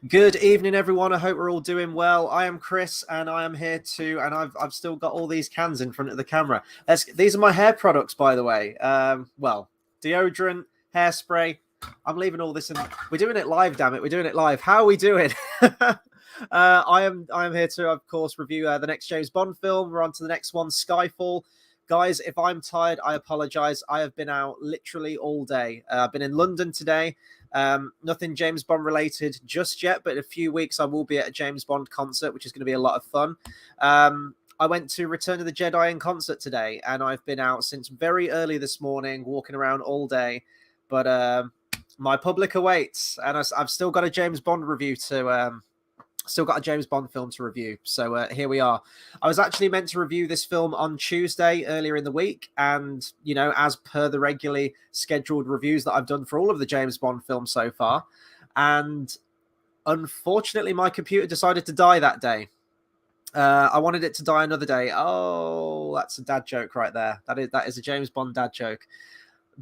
Good evening, everyone. I hope we're all doing well. I am Chris, and I am here and I've still got all these cans in front of the camera. These are my hair products, by the way. Deodorant, hairspray. I'm leaving all this in. We're doing it live, damn it. We're doing it live. How are we doing? I am here to, of course, review the next James Bond film. We're on to the next one, Skyfall. Guys, if I'm tired, I apologize. I have been out literally all day. I've been in London today. Nothing James Bond related just yet, but in a few weeks I will be at a James Bond concert, which is going to be a lot of fun. I went to Return of the Jedi in concert today, and I've been out since very early this morning, walking around all day. But my public awaits, and I've still got a James Bond review to. Still got a James Bond film to review. So here we are. I was actually meant to review this film on Tuesday earlier in the week. And, you know, as per the regularly scheduled reviews that I've done for all of the James Bond films so far. And unfortunately, my computer decided to die that day. I wanted it to die another day. Oh, that's a dad joke right there. That is a James Bond dad joke.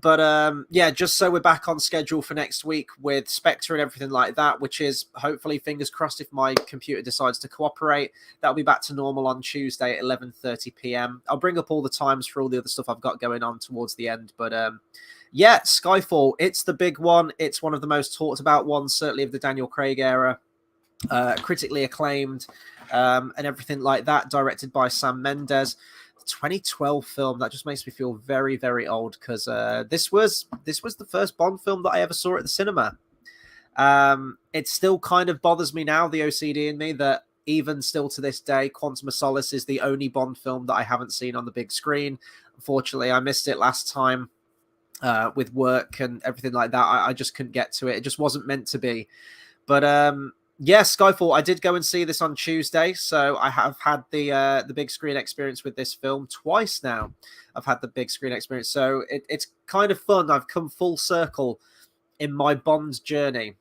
But yeah, just so we're back on schedule for next week with Spectre and everything like that, which is hopefully, fingers crossed, if my computer decides to cooperate, that'll be back to normal on Tuesday at 11:30 p.m. I'll bring up all the times for all the other stuff I've got going on towards the end. But yeah, Skyfall, it's the big one. It's one of the most talked about ones, certainly of the Daniel Craig era. Critically acclaimed and everything like that, directed by Sam Mendes. 2012 film that just makes me feel very, very old because this was the first Bond film that I ever saw at the cinema. It still kind of bothers me now, the OCD in me, that even still to this day, Quantum of Solace is the only Bond film that I haven't seen on the big screen. Unfortunately, I missed it last time with work and everything like that. I just couldn't get to it. It just wasn't meant to be. But yeah, Skyfall. I did go and see this on Tuesday, so I have had the big screen experience with this film twice now. I've had the big screen experience, so it's kind of fun. I've come full circle in my Bond journey.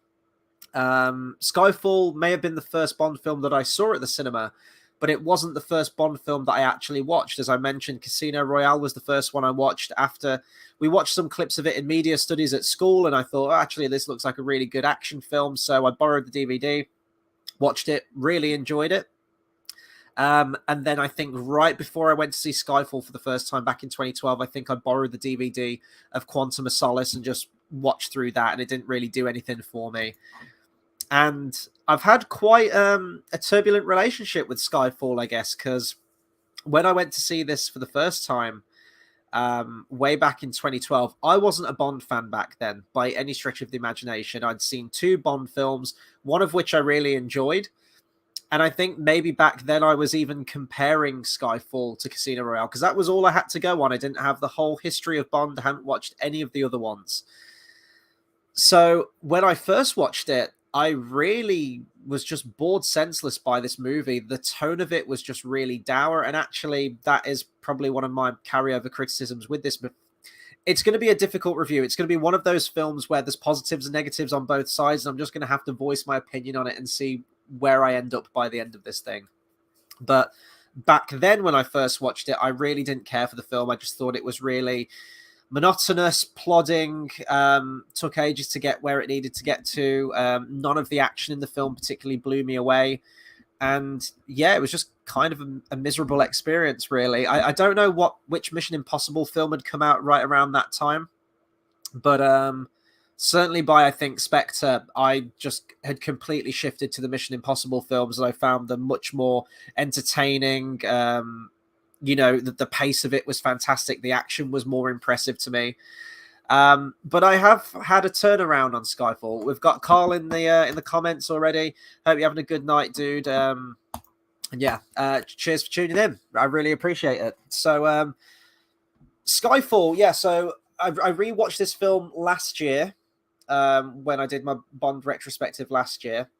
Skyfall may have been the first Bond film that I saw at the cinema, but it wasn't the first Bond film that I actually watched. As I mentioned, Casino Royale was the first one I watched after we watched some clips of it in media studies at school, and I thought, oh, actually, this looks like a really good action film. So I borrowed the DVD, watched it, really enjoyed it. And then I think right before I went to see Skyfall for the first time back in 2012, I think I borrowed the DVD of Quantum of Solace and just watched through that, and it didn't really do anything for me. And I've had quite a turbulent relationship with Skyfall, I guess, because when I went to see this for the first time, way back in 2012, I wasn't a Bond fan back then by any stretch of the imagination. I'd seen two Bond films, one of which I really enjoyed. And I think maybe back then I was even comparing Skyfall to Casino Royale because that was all I had to go on. I didn't have the whole history of Bond. I hadn't watched any of the other ones. So when I first watched it, I really was just bored senseless by this movie. The tone of it was just really dour. And actually, that is probably one of my carryover criticisms with this. It's going to be a difficult review. It's going to be one of those films where there's positives and negatives on both sides. And I'm just going to have to voice my opinion on it and see where I end up by the end of this thing. But back then, when I first watched it, I really didn't care for the film. I just thought it was really monotonous, plodding, took ages to get where it needed to get to. None of the action in the film particularly blew me away. And yeah, it was just kind of a miserable experience, really. I don't know which Mission Impossible film had come out right around that time. But certainly by, I think, Spectre, I just had completely shifted to the Mission Impossible films, and I found them much more entertaining. You know, the pace of it was fantastic. The action was more impressive to me. But I have had a turnaround on Skyfall. We've got Carl in the comments already. Hope you're having a good night, dude. And yeah, cheers for tuning in. I really appreciate it. So Skyfall, yeah. So I rewatched this film last year when I did my Bond retrospective last year.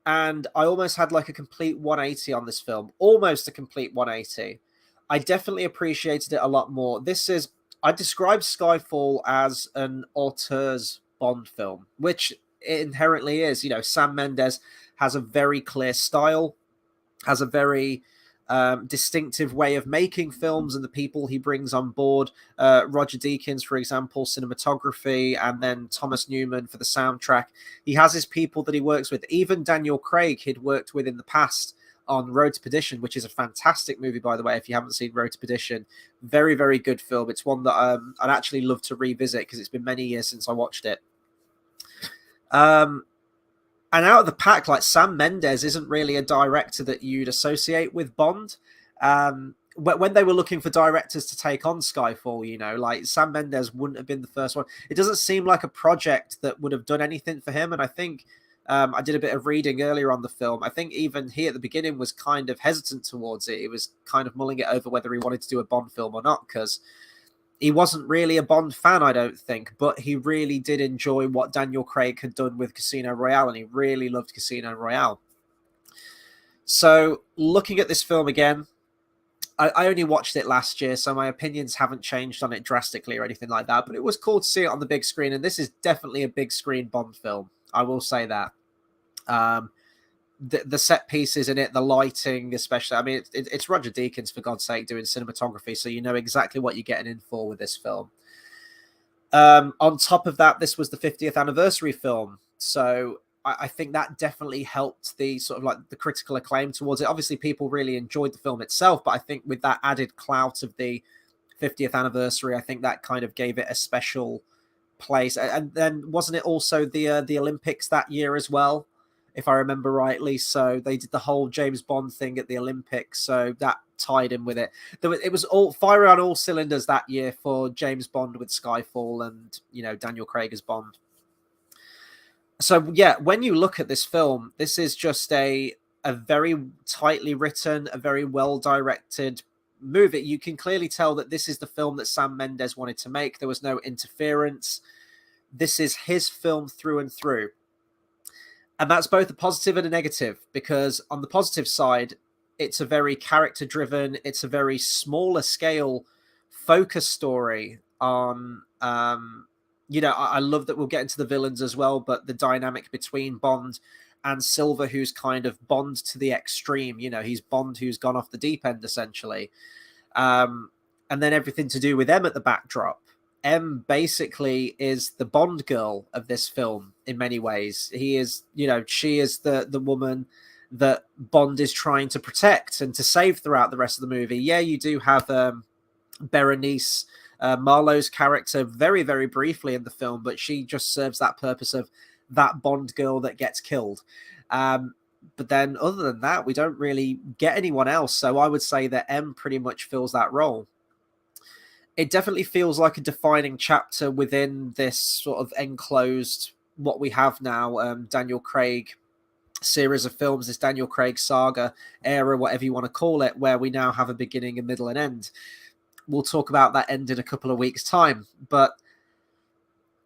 And I almost had like a complete 180 on this film. Almost a complete 180. I definitely appreciated it a lot more. I describe Skyfall as an auteur's Bond film, which it inherently is. You know, Sam Mendes has a very clear style, has a very distinctive way of making films and the people he brings on board. Roger Deakins, for example, cinematography, and then Thomas Newman for the soundtrack. He has his people that he works with. Even Daniel Craig he'd worked with in the past on Road to Perdition, which is a fantastic movie, by the way, if you haven't seen Road to Perdition. Very, very good film. It's one that I'd actually love to revisit because it's been many years since I watched it. And out of the pack, like Sam Mendes isn't really a director that you'd associate with Bond. When they were looking for directors to take on Skyfall, you know, like Sam Mendes wouldn't have been the first one. It doesn't seem like a project that would have done anything for him. And I think I did a bit of reading earlier on the film. I think even he at the beginning was kind of hesitant towards it. He was kind of mulling it over whether he wanted to do a Bond film or not, because he wasn't really a Bond fan, I don't think, but he really did enjoy what Daniel Craig had done with Casino Royale, and he really loved Casino Royale. So looking at this film again, I only watched it last year, so my opinions haven't changed on it drastically or anything like that, but it was cool to see it on the big screen, and this is definitely a big screen Bond film. I will say that. The set pieces in it, the lighting especially, I mean, it's Roger Deakins, for God's sake, doing cinematography, so you know exactly what you're getting in for with this film. On top of that, this was the 50th anniversary film, so I think that definitely helped the sort of like the critical acclaim towards it. Obviously, people really enjoyed the film itself, but I think with that added clout of the 50th anniversary, I think that kind of gave it a special place. And then wasn't it also the Olympics that year as well, if I remember rightly? So they did the whole James Bond thing at the Olympics, so that tied in with it. It was all fire on all cylinders that year for James Bond with Skyfall and, you know, Daniel Craig as Bond. So yeah, when you look at this film, this is just a very tightly written, a very well directed movie. You can clearly tell that this is the film that Sam Mendes wanted to make. There was no interference. This is his film through and through. And that's both a positive and a negative, because on the positive side, it's a very character driven, it's a very smaller scale focus story on, you know, I love that we'll get into the villains as well, but the dynamic between Bond and Silver, who's kind of Bond to the extreme, you know, he's Bond who's gone off the deep end, essentially. And then everything to do with M at the backdrop. M basically is the Bond girl of this film in many ways. He is, you know, she is the woman that Bond is trying to protect and to save throughout the rest of the movie. Yeah, you do have Berenice, Marlowe's character, very, very briefly in the film, but she just serves that purpose of that Bond girl that gets killed. But then other than that, we don't really get anyone else. So I would say that M pretty much fills that role. It definitely feels like a defining chapter within this sort of enclosed, what we have now, Daniel Craig series of films, this Daniel Craig saga era, whatever you want to call it, where we now have a beginning, a middle, and end. We'll talk about that end in a couple of weeks' time. But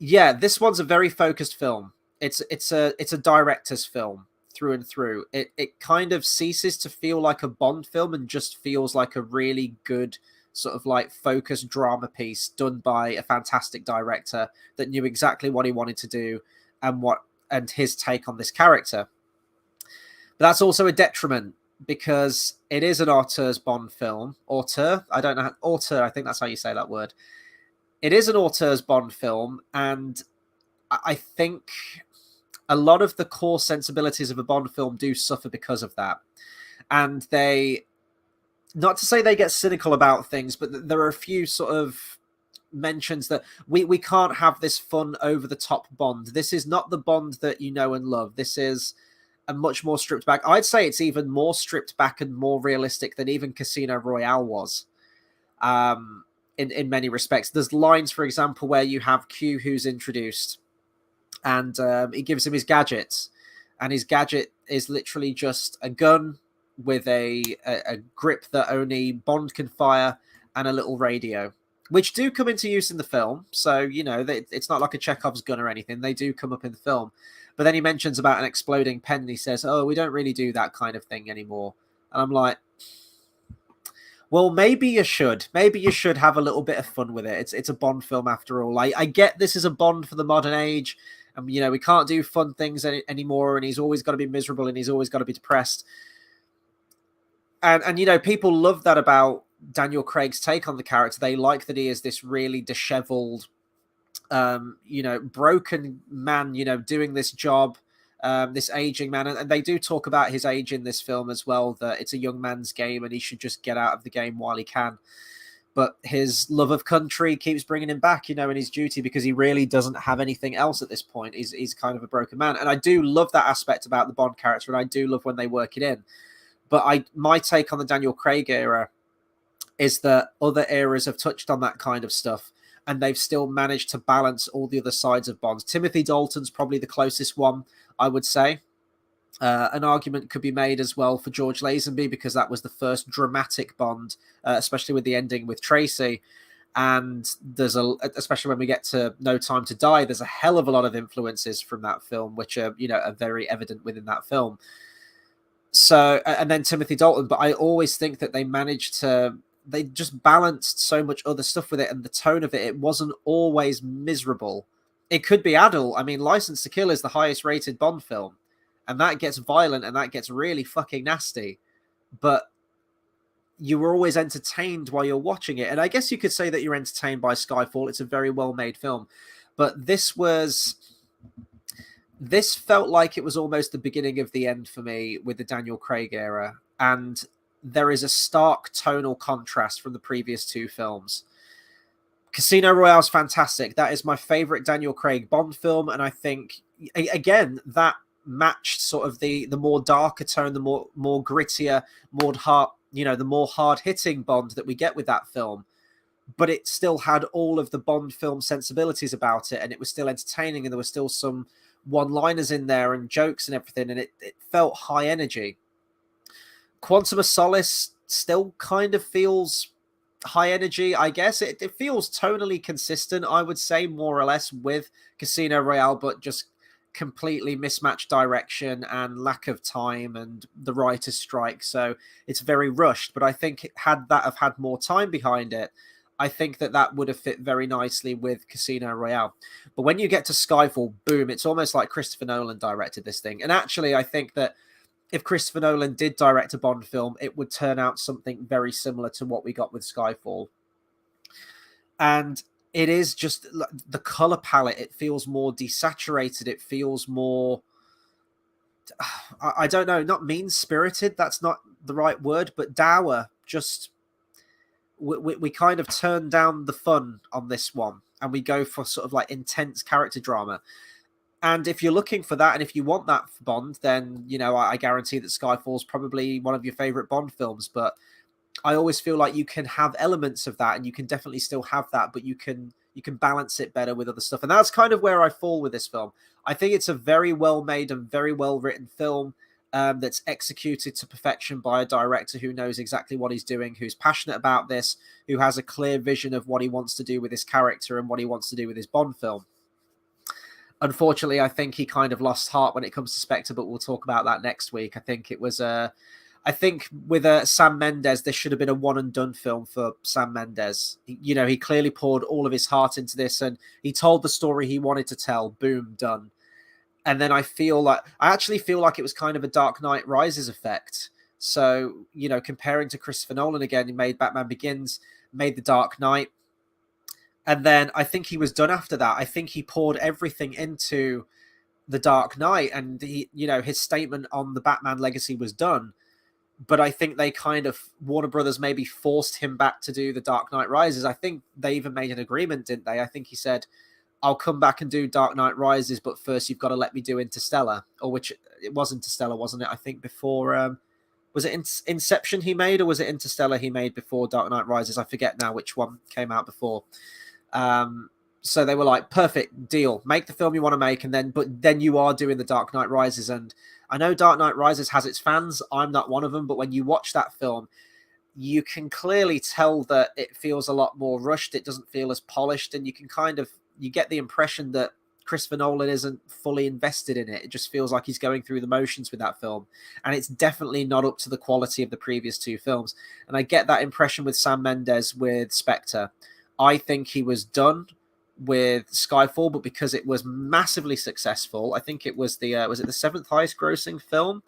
yeah, this one's a very focused film. It's a director's film through and through. It kind of ceases to feel like a Bond film and just feels like a really good sort of like focused drama piece done by a fantastic director that knew exactly what he wanted to do and his take on this character. But that's also a detriment, because it is an auteur's Bond film. Auteur? I don't know. Auteur, I think that's how you say that word. It is an auteur's Bond film, and I think a lot of the core sensibilities of a Bond film do suffer because of that. And they, not to say they get cynical about things, but there are a few sort of mentions that we can't have this fun over-the-top Bond. This is not the Bond that you know and love. This is a much more stripped back. I'd say it's even more stripped back and more realistic than even Casino Royale was. In many respects, there's lines, for example, where you have Q who's introduced, and he gives him his gadgets, and his gadget is literally just a gun with a grip that only Bond can fire and a little radio, which do come into use in the film. So, you know, it's not like a Chekhov's gun or anything. They do come up in the film. But then he mentions about an exploding pen, and he says, oh, we don't really do that kind of thing anymore. And I'm like, well, maybe you should. Maybe you should have a little bit of fun with it. It's a Bond film after all. I get this is a Bond for the modern age. And, you know, we can't do fun things anymore, and he's always got to be miserable, and he's always got to be depressed. And you know, people love that about Daniel Craig's take on the character. They like that he is this really disheveled, you know, broken man, you know, doing this job, this aging man. And they do talk about his age in this film as well, that it's a young man's game and he should just get out of the game while he can. But his love of country keeps bringing him back, you know, in his duty, because he really doesn't have anything else at this point. He's kind of a broken man. And I do love that aspect about the Bond character, and I do love when they work it in. But my take on the Daniel Craig era is that other eras have touched on that kind of stuff, and they've still managed to balance all the other sides of Bond. Timothy Dalton's probably the closest one, I would say. An argument could be made as well for George Lazenby, because that was the first dramatic Bond, especially with the ending with Tracy. And there's especially when we get to No Time to Die, there's a hell of a lot of influences from that film, which are, you know, are very evident within that film. So, and then Timothy Dalton, but I always think that they just balanced so much other stuff with it, and the tone of it wasn't always miserable. It could be adult. I mean, License to Kill is the highest rated Bond film, and that gets violent and that gets really fucking nasty, but you were always entertained while you're watching it. And I guess you could say that you're entertained by Skyfall. It's a very well made film, but this felt like it was almost the beginning of the end for me with the Daniel Craig era. And there is a stark tonal contrast from the previous two films. Casino Royale is fantastic. That is my favorite Daniel Craig Bond film. And I think, again, that matched sort of the more darker tone, the more grittier, the more hard hitting Bond that we get with that film. But it still had all of the Bond film sensibilities about it, and it was still entertaining, and there were still some one-liners in there and jokes and everything, and it felt high energy. Quantum of Solace still kind of feels high energy, I guess. It feels tonally consistent, I would say, more or less, with Casino Royale, but just completely mismatched direction and lack of time and the writer's strike. So it's very rushed, but I think had that have had more time behind it, I think that would have fit very nicely with Casino Royale. But when you get to Skyfall, boom, it's almost like Christopher Nolan directed this thing. And actually, I think that if Christopher Nolan did direct a Bond film, it would turn out something very similar to what we got with Skyfall. And it is just the color palette. It feels more desaturated. It feels more, I don't know, not mean-spirited. That's not the right word, but dour. Just, we kind of turn down the fun on this one, and we go for sort of like intense character drama. And if you're looking for that, and if you want that for Bond, then, you know, I guarantee that Skyfall is probably one of your favorite Bond films. But I always feel like you can have elements of that, and you can definitely still have that, but you can balance it better with other stuff. And that's kind of where I fall with this film. I think it's a very well made and very well written film that's executed to perfection by a director who knows exactly what he's doing, who's passionate about this, who has a clear vision of what he wants to do with his character and what he wants to do with his Bond film. Unfortunately, I think he kind of lost heart when it comes to Spectre, but we'll talk about that next week. I think it was I think with Sam Mendes, this should have been a one and done film for Sam Mendes. You know, he clearly poured all of his heart into this, and he told the story he wanted to tell. Boom, done. And then I actually feel like it was kind of a Dark Knight Rises effect. So, you know, comparing to Christopher Nolan again, he made Batman Begins, made The Dark Knight. And then I think he was done after that. I think he poured everything into The Dark Knight, and his statement on the Batman legacy was done. But I think they kind of, Warner Brothers maybe forced him back to do The Dark Knight Rises. I think they even made an agreement, didn't they? I think he said, I'll come back and do Dark Knight Rises, but first you've got to let me do Interstellar. Or which, it was Interstellar, wasn't it? I think before, was it Inception he made, or was it Interstellar he made before Dark Knight Rises? I forget now which one came out before. So they were like, perfect deal, make the film you want to make, but then you are doing The Dark Knight Rises. And I know Dark Knight Rises has its fans. I'm not one of them, but when you watch that film, you can clearly tell that it feels a lot more rushed. It doesn't feel as polished, and you get the impression that Christopher Nolan isn't fully invested in it. It just feels like he's going through the motions with that film, and it's definitely not up to the quality of the previous two films. And I get that impression with Sam Mendes with Spectre. I think he was done with Skyfall, but because it was massively successful, I think it was the seventh highest grossing film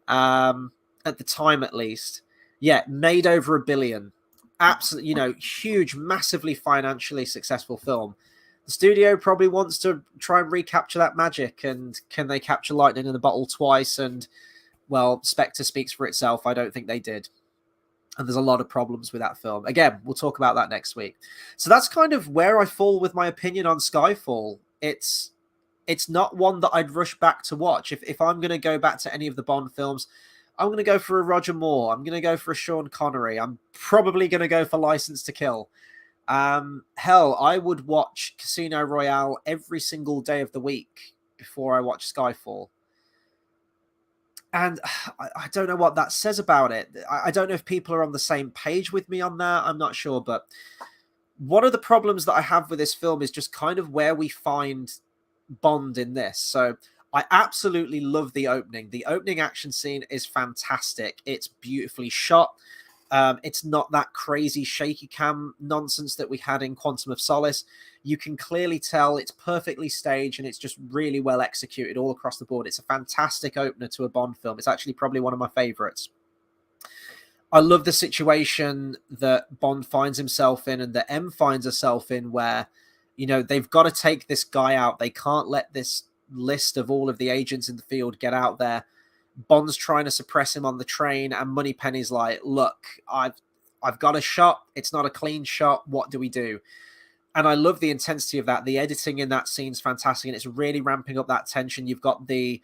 at the time, at least. Yeah, made over $1 billion. Absolutely, huge, massively financially successful film. The studio probably wants to try and recapture that magic, and can they capture lightning in a bottle twice? And, well, Spectre speaks for itself. I don't think they did. And there's a lot of problems with that film. Again, we'll talk about that next week. So that's kind of where I fall with my opinion on Skyfall. It's not one that I'd rush back to watch. If I'm going to go back to any of the Bond films, I'm going to go for a Roger Moore. I'm going to go for a Sean Connery. I'm probably going to go for License to Kill. Hell, I would watch Casino Royale every single day of the week before I watch Skyfall. And I don't know what that says about it. I don't know if people are on the same page with me on that. I'm not sure. But one of the problems that I have with this film is just kind of where we find Bond in this. So I absolutely love the opening. The opening action scene is fantastic. It's beautifully shot. It's not that crazy shaky cam nonsense that we had in Quantum of Solace. You can clearly tell it's perfectly staged and it's just really well executed all across the board. It's a fantastic opener to a Bond film. It's actually probably one of my favorites. I love the situation that Bond finds himself in and that M finds herself in, where, they've got to take this guy out. They can't let this list of all of the agents in the field get out there. Bond's trying to suppress him on the train, and Moneypenny's like, look, I've got a shot. It's not a clean shot. What do we do? And I love the intensity of that. The editing in that scene's fantastic, and it's really ramping up that tension. You've got the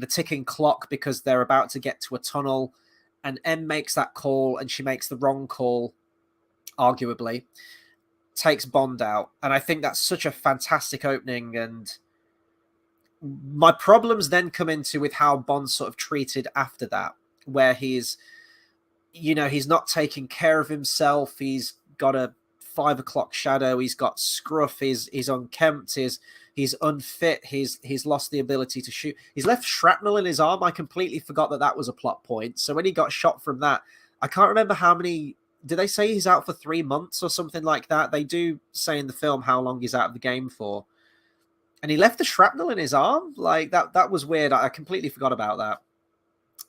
ticking clock because they're about to get to a tunnel, and M makes that call, and she makes the wrong call, arguably, takes Bond out. And I think that's such a fantastic opening, and my problems then come into with how Bond's sort of treated after that, where he's not taking care of himself. He's got a 5 o'clock shadow. He's got scruff. He's unkempt. He's unfit. He's lost the ability to shoot. He's left shrapnel in his arm. I completely forgot that was a plot point. So when he got shot from that, I can't remember how many. Did they say he's out for 3 months or something like that? They do say in the film how long he's out of the game for. And he left the shrapnel in his arm. Like that was weird. I completely forgot about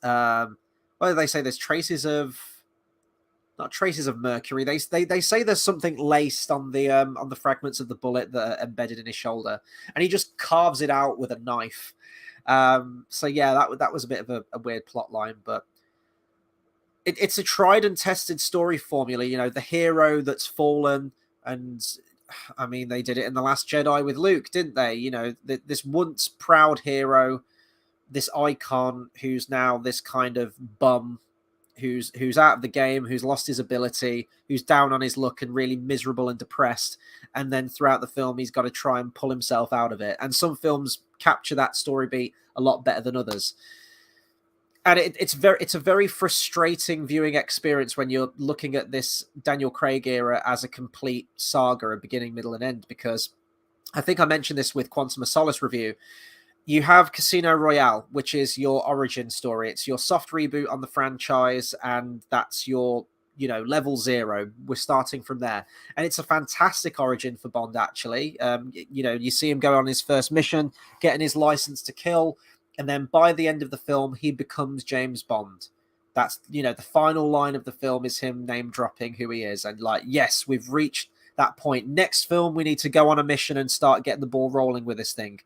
that. What do they say? There's not traces of mercury. They say there's something laced on the fragments of the bullet that are embedded in his shoulder, and he just carves it out with a knife. So yeah, that was a bit of a weird plot line, but it's a tried and tested story formula. The hero that's fallen, and I mean, they did it in The Last Jedi with Luke, didn't they? This once proud hero, this icon who's now this kind of bum, who's out of the game, who's lost his ability, who's down on his luck and really miserable and depressed. And then throughout the film, he's got to try and pull himself out of it. And some films capture that story beat a lot better than others. And it's a very frustrating viewing experience when you're looking at this Daniel Craig era as a complete saga, a beginning, middle, and end, because I think I mentioned this with Quantum of Solace review. You have Casino Royale, which is your origin story. It's your soft reboot on the franchise, and that's your, level zero. We're starting from there. And it's a fantastic origin for Bond, actually. You see him go on his first mission, getting his license to kill, and then by the end of the film, he becomes James Bond. That's, the final line of the film is him name dropping who he is. And yes, we've reached that point. Next film, we need to go on a mission and start getting the ball rolling with this thing.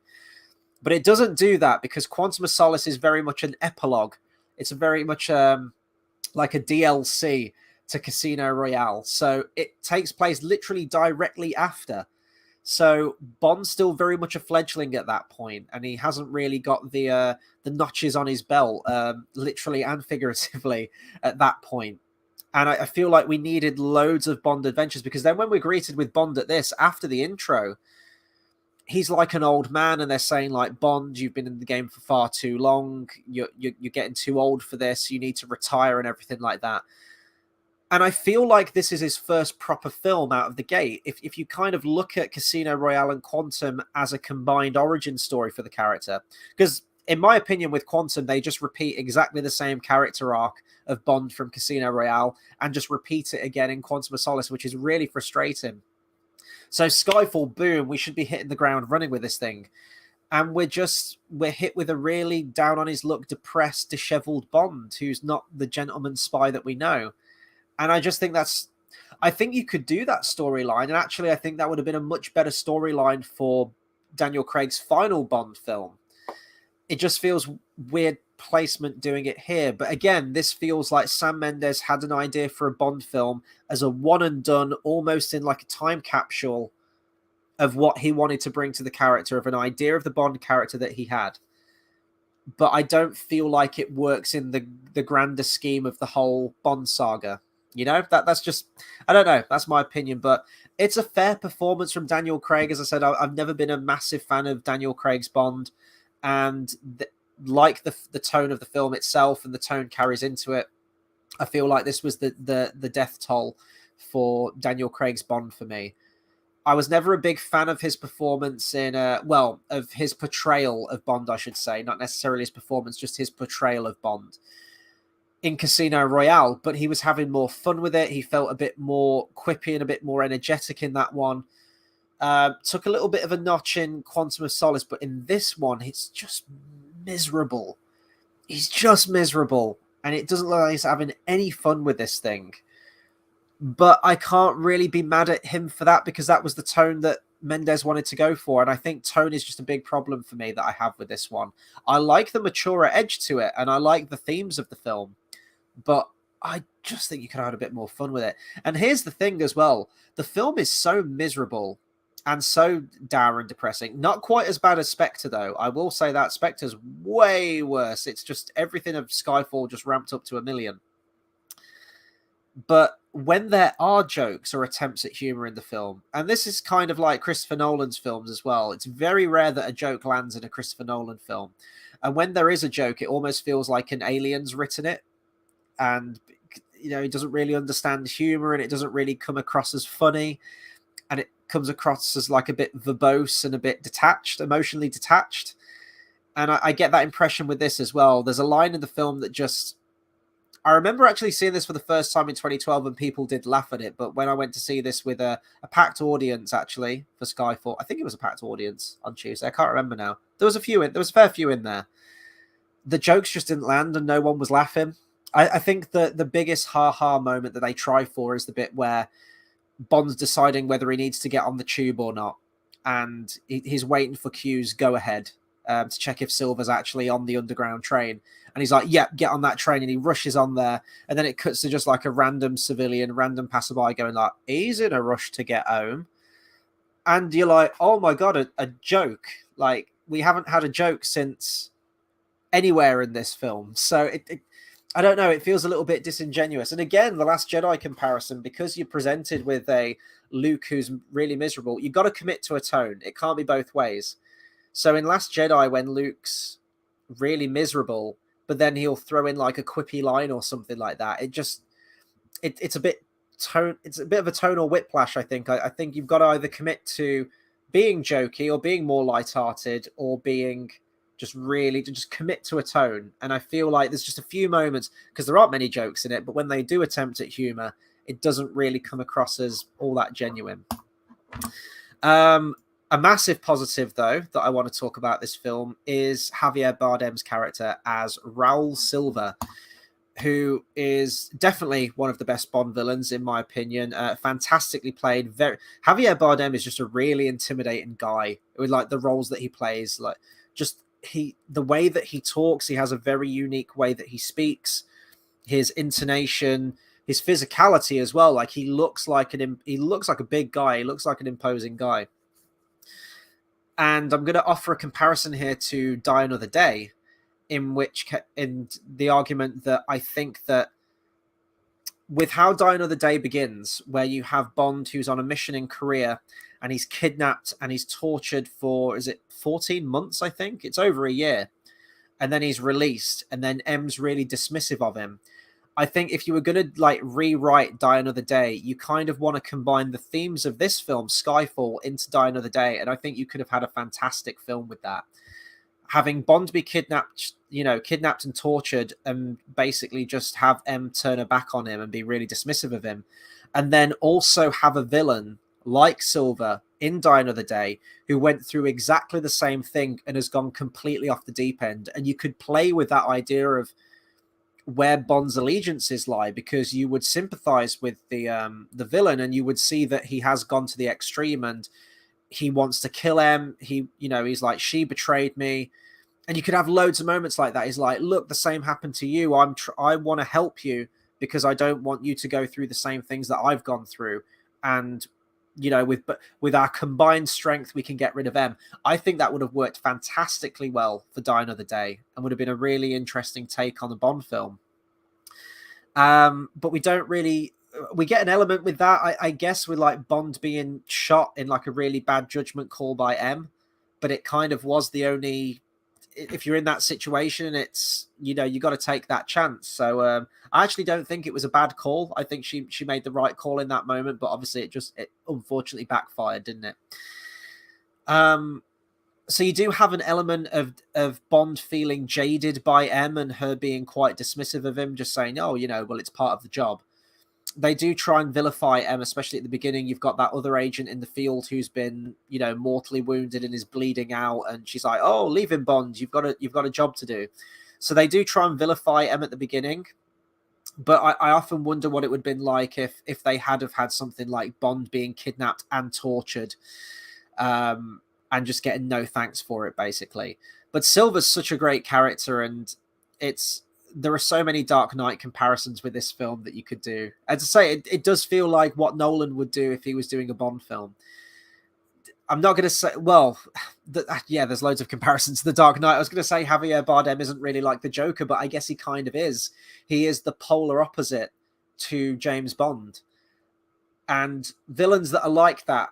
But it doesn't do that, because Quantum of Solace is very much an epilogue. It's very much like a DLC to Casino Royale. So it takes place literally directly after. So Bond's still very much a fledgling at that point, and he hasn't really got the notches on his belt, literally and figuratively, at that point. And I feel like we needed loads of Bond adventures, because then when we're greeted with Bond at this, after the intro, he's like an old man, and they're saying, Bond, you've been in the game for far too long. You're getting too old for this. You need to retire and everything like that. And I feel like this is his first proper film out of the gate. If you kind of look at Casino Royale and Quantum as a combined origin story for the character, because in my opinion, with Quantum, they just repeat exactly the same character arc of Bond from Casino Royale and just repeat it again in Quantum of Solace, which is really frustrating. So Skyfall, boom, we should be hitting the ground running with this thing. and we're hit with a really down on his luck, depressed, disheveled Bond who's not the gentleman spy that we know. And I just think I think you could do that storyline, and actually I think that would have been a much better storyline for Daniel Craig's final Bond film. It just feels weird placement doing it here. But again, this feels like Sam Mendes had an idea for a Bond film as a one and done, almost in like a time capsule of what he wanted to bring to the character, of an idea of the Bond character that he had. But I don't feel like it works in the grander scheme of the whole Bond saga. You know, that's just, I don't know. That's my opinion, but it's a fair performance from Daniel Craig. As I said, I've never been a massive fan of Daniel Craig's Bond, and like the tone of the film itself and the tone carries into it, I feel like this was the death toll for Daniel Craig's Bond for me. I was never a big fan of his performance of his portrayal of Bond, I should say, not necessarily his performance, just his portrayal of Bond in Casino Royale, but he was having more fun with it. He felt a bit more quippy and a bit more energetic in that one. Took a little bit of a notch in Quantum of Solace, but in this one, it's just miserable. He's just miserable, and it doesn't look like he's having any fun with this thing. But I can't really be mad at him for that, because that was the tone that Mendes wanted to go for, and I think tone is just a big problem for me that I have with this one. I like the maturer edge to it, and I like the themes of the film, but I just think you could have had a bit more fun with it. And here's the thing as well. The film is so miserable and so dour and depressing. Not quite as bad as Spectre, though. I will say that Spectre's way worse. It's just everything of Skyfall just ramped up to 1,000,000. But when there are jokes or attempts at humor in the film, and this is kind of like Christopher Nolan's films as well, it's very rare that a joke lands in a Christopher Nolan film. And when there is a joke, it almost feels like an alien's written it. And, you know, he doesn't really understand humor, and it doesn't really come across as funny. And it comes across as like a bit verbose and a bit detached, emotionally detached. And I get that impression with this as well. There's a line in the film that just... I remember actually seeing this for the first time in 2012, and people did laugh at it. But when I went to see this with a packed audience, actually, for Skyfall, I think it was a packed audience on Tuesday. I can't remember now. There was a fair few in there. The jokes just didn't land, and no one was laughing. I think the biggest ha-ha moment that they try for is the bit where Bond's deciding whether he needs to get on the tube or not. And he's waiting for Q's go ahead to check if Silver's actually on the underground train. And he's like, yeah, get on that train. And he rushes on there. And then it cuts to just like a random civilian, random passerby going like, he's in a rush to get home. And you're like, oh my God, a joke. Like, we haven't had a joke since anywhere in this film. So I don't know, it feels a little bit disingenuous. And again, the Last Jedi comparison, because you're presented with a Luke who's really miserable, you've got to commit to a tone. It can't be both ways. So in Last Jedi, when Luke's really miserable, but then he'll throw in like a quippy line or something like that, it's a bit of a tonal whiplash, I think. I think you've got to either commit to being jokey or being more lighthearted, or being just commit to a tone. And I feel like there's just a few moments, because there aren't many jokes in it, but when they do attempt at humor, it doesn't really come across as all that genuine. A massive positive, though, that I want to talk about this film is Javier Bardem's character as Raul Silva, who is definitely one of the best Bond villains, in my opinion. Fantastically played. Javier Bardem is just a really intimidating guy with like the roles that he plays. Like, just the way that he talks, he has a very unique way that he speaks. His intonation, his physicality as well. Like, he looks like a big guy. He looks like an imposing guy. And I'm going to offer a comparison here to Die Another Day, in the argument that I think that with how Die Another Day begins, where you have Bond who's on a mission in Korea, and he's kidnapped and he's tortured for, is it 14 months, I think? It's over a year. And then he's released, and then M's really dismissive of him. I think if you were going to like rewrite Die Another Day, you kind of want to combine the themes of this film, Skyfall, into Die Another Day. And I think you could have had a fantastic film with that. Having Bond be kidnapped and tortured, and basically just have M turn her back on him and be really dismissive of him. And then also have a villain like Silver in Die Another Day who went through exactly the same thing and has gone completely off the deep end. And you could play with that idea of where Bond's allegiances lie, because you would sympathize with the villain, and you would see that he has gone to the extreme and he wants to kill M. He's like, she betrayed me. And you could have loads of moments like that. He's like, look, the same happened to you. I want to help you because I don't want you to go through the same things that I've gone through. And, with our combined strength, we can get rid of M. I think that would have worked fantastically well for Die Another Day and would have been a really interesting take on the Bond film. But we don't really... We get an element with that, I guess, with like Bond being shot in like a really bad judgment call by M. But it kind of was the only... If you're in that situation, it's, you got to take that chance. So I actually don't think it was a bad call. I think she made the right call in that moment, but obviously it unfortunately backfired, didn't it? So you do have an element of Bond feeling jaded by M and her being quite dismissive of him, just saying, oh, well, it's part of the job. They do try and vilify M, especially at the beginning. You've got that other agent in the field who's been, mortally wounded and is bleeding out, and she's like, "Oh, leave him, Bond. You've got a job to do." So they do try and vilify M at the beginning, but I often wonder what it would have been like if they had something like Bond being kidnapped and tortured, and just getting no thanks for it, basically. But Silva's such a great character, and there are so many Dark Knight comparisons with this film that you could do. As I say, it does feel like what Nolan would do if he was doing a Bond film. I'm not going to say... Well, there's loads of comparisons to The Dark Knight. I was going to say Javier Bardem isn't really like the Joker, but I guess he kind of is. He is the polar opposite to James Bond. And villains that are like that,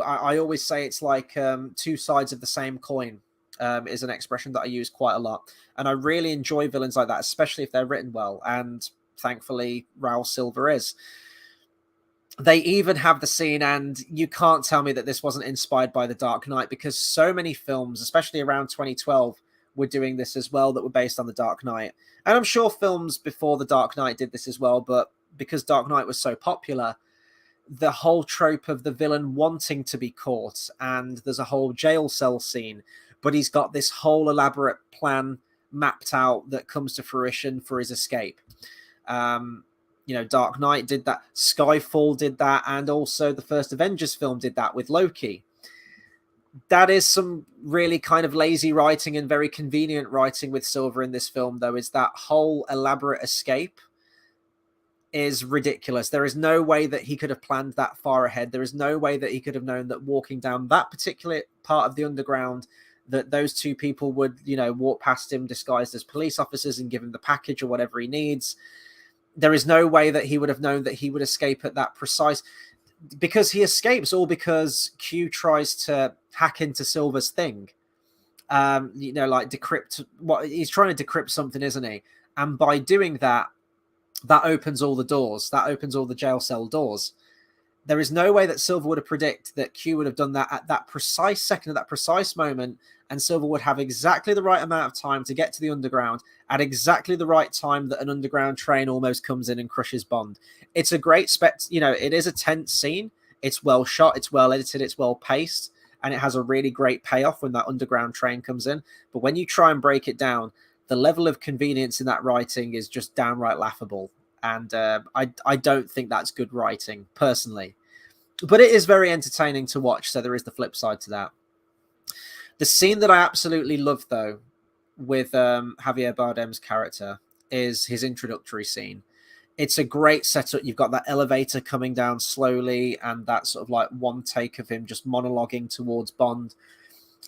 I always say it's like two sides of the same coin. Is an expression that I use quite a lot. And I really enjoy villains like that, especially if they're written well. And thankfully, Raul Silva is. They even have the scene, and you can't tell me that this wasn't inspired by The Dark Knight, because so many films, especially around 2012, were doing this as well, that were based on The Dark Knight. And I'm sure films before The Dark Knight did this as well, but because Dark Knight was so popular, the whole trope of the villain wanting to be caught, and there's a whole jail cell scene, but he's got this whole elaborate plan mapped out that comes to fruition for his escape. Dark Knight did that. Skyfall did that. And also the first Avengers film did that with Loki. That is some really kind of lazy writing and very convenient writing with Silva in this film, though, is that whole elaborate escape is ridiculous. There is no way that he could have planned that far ahead. There is no way that he could have known that walking down that particular part of the underground, that those two people would, walk past him disguised as police officers and give him the package or whatever he needs. There is no way that he would have known that he would escape at that precise... Because he escapes all because Q tries to hack into Silva's thing. Like decrypt... He's trying to decrypt something, isn't he? And by doing that, that opens all the doors. That opens all the jail cell doors. There is no way that Silva would have predicted that Q would have done that at that precise second, at that precise moment, and Silva would have exactly the right amount of time to get to the underground at exactly the right time that an underground train almost comes in and crushes Bond. It's a great it is a tense scene. It's well shot, it's well edited, it's well paced, and it has a really great payoff when that underground train comes in. But when you try and break it down, the level of convenience in that writing is just downright laughable. And I don't think that's good writing, personally. But it is very entertaining to watch, so there is the flip side to that. The scene that I absolutely love, though, with Javier Bardem's character is his introductory scene. It's a great setup. You've got that elevator coming down slowly, and that sort of like one take of him just monologuing towards Bond.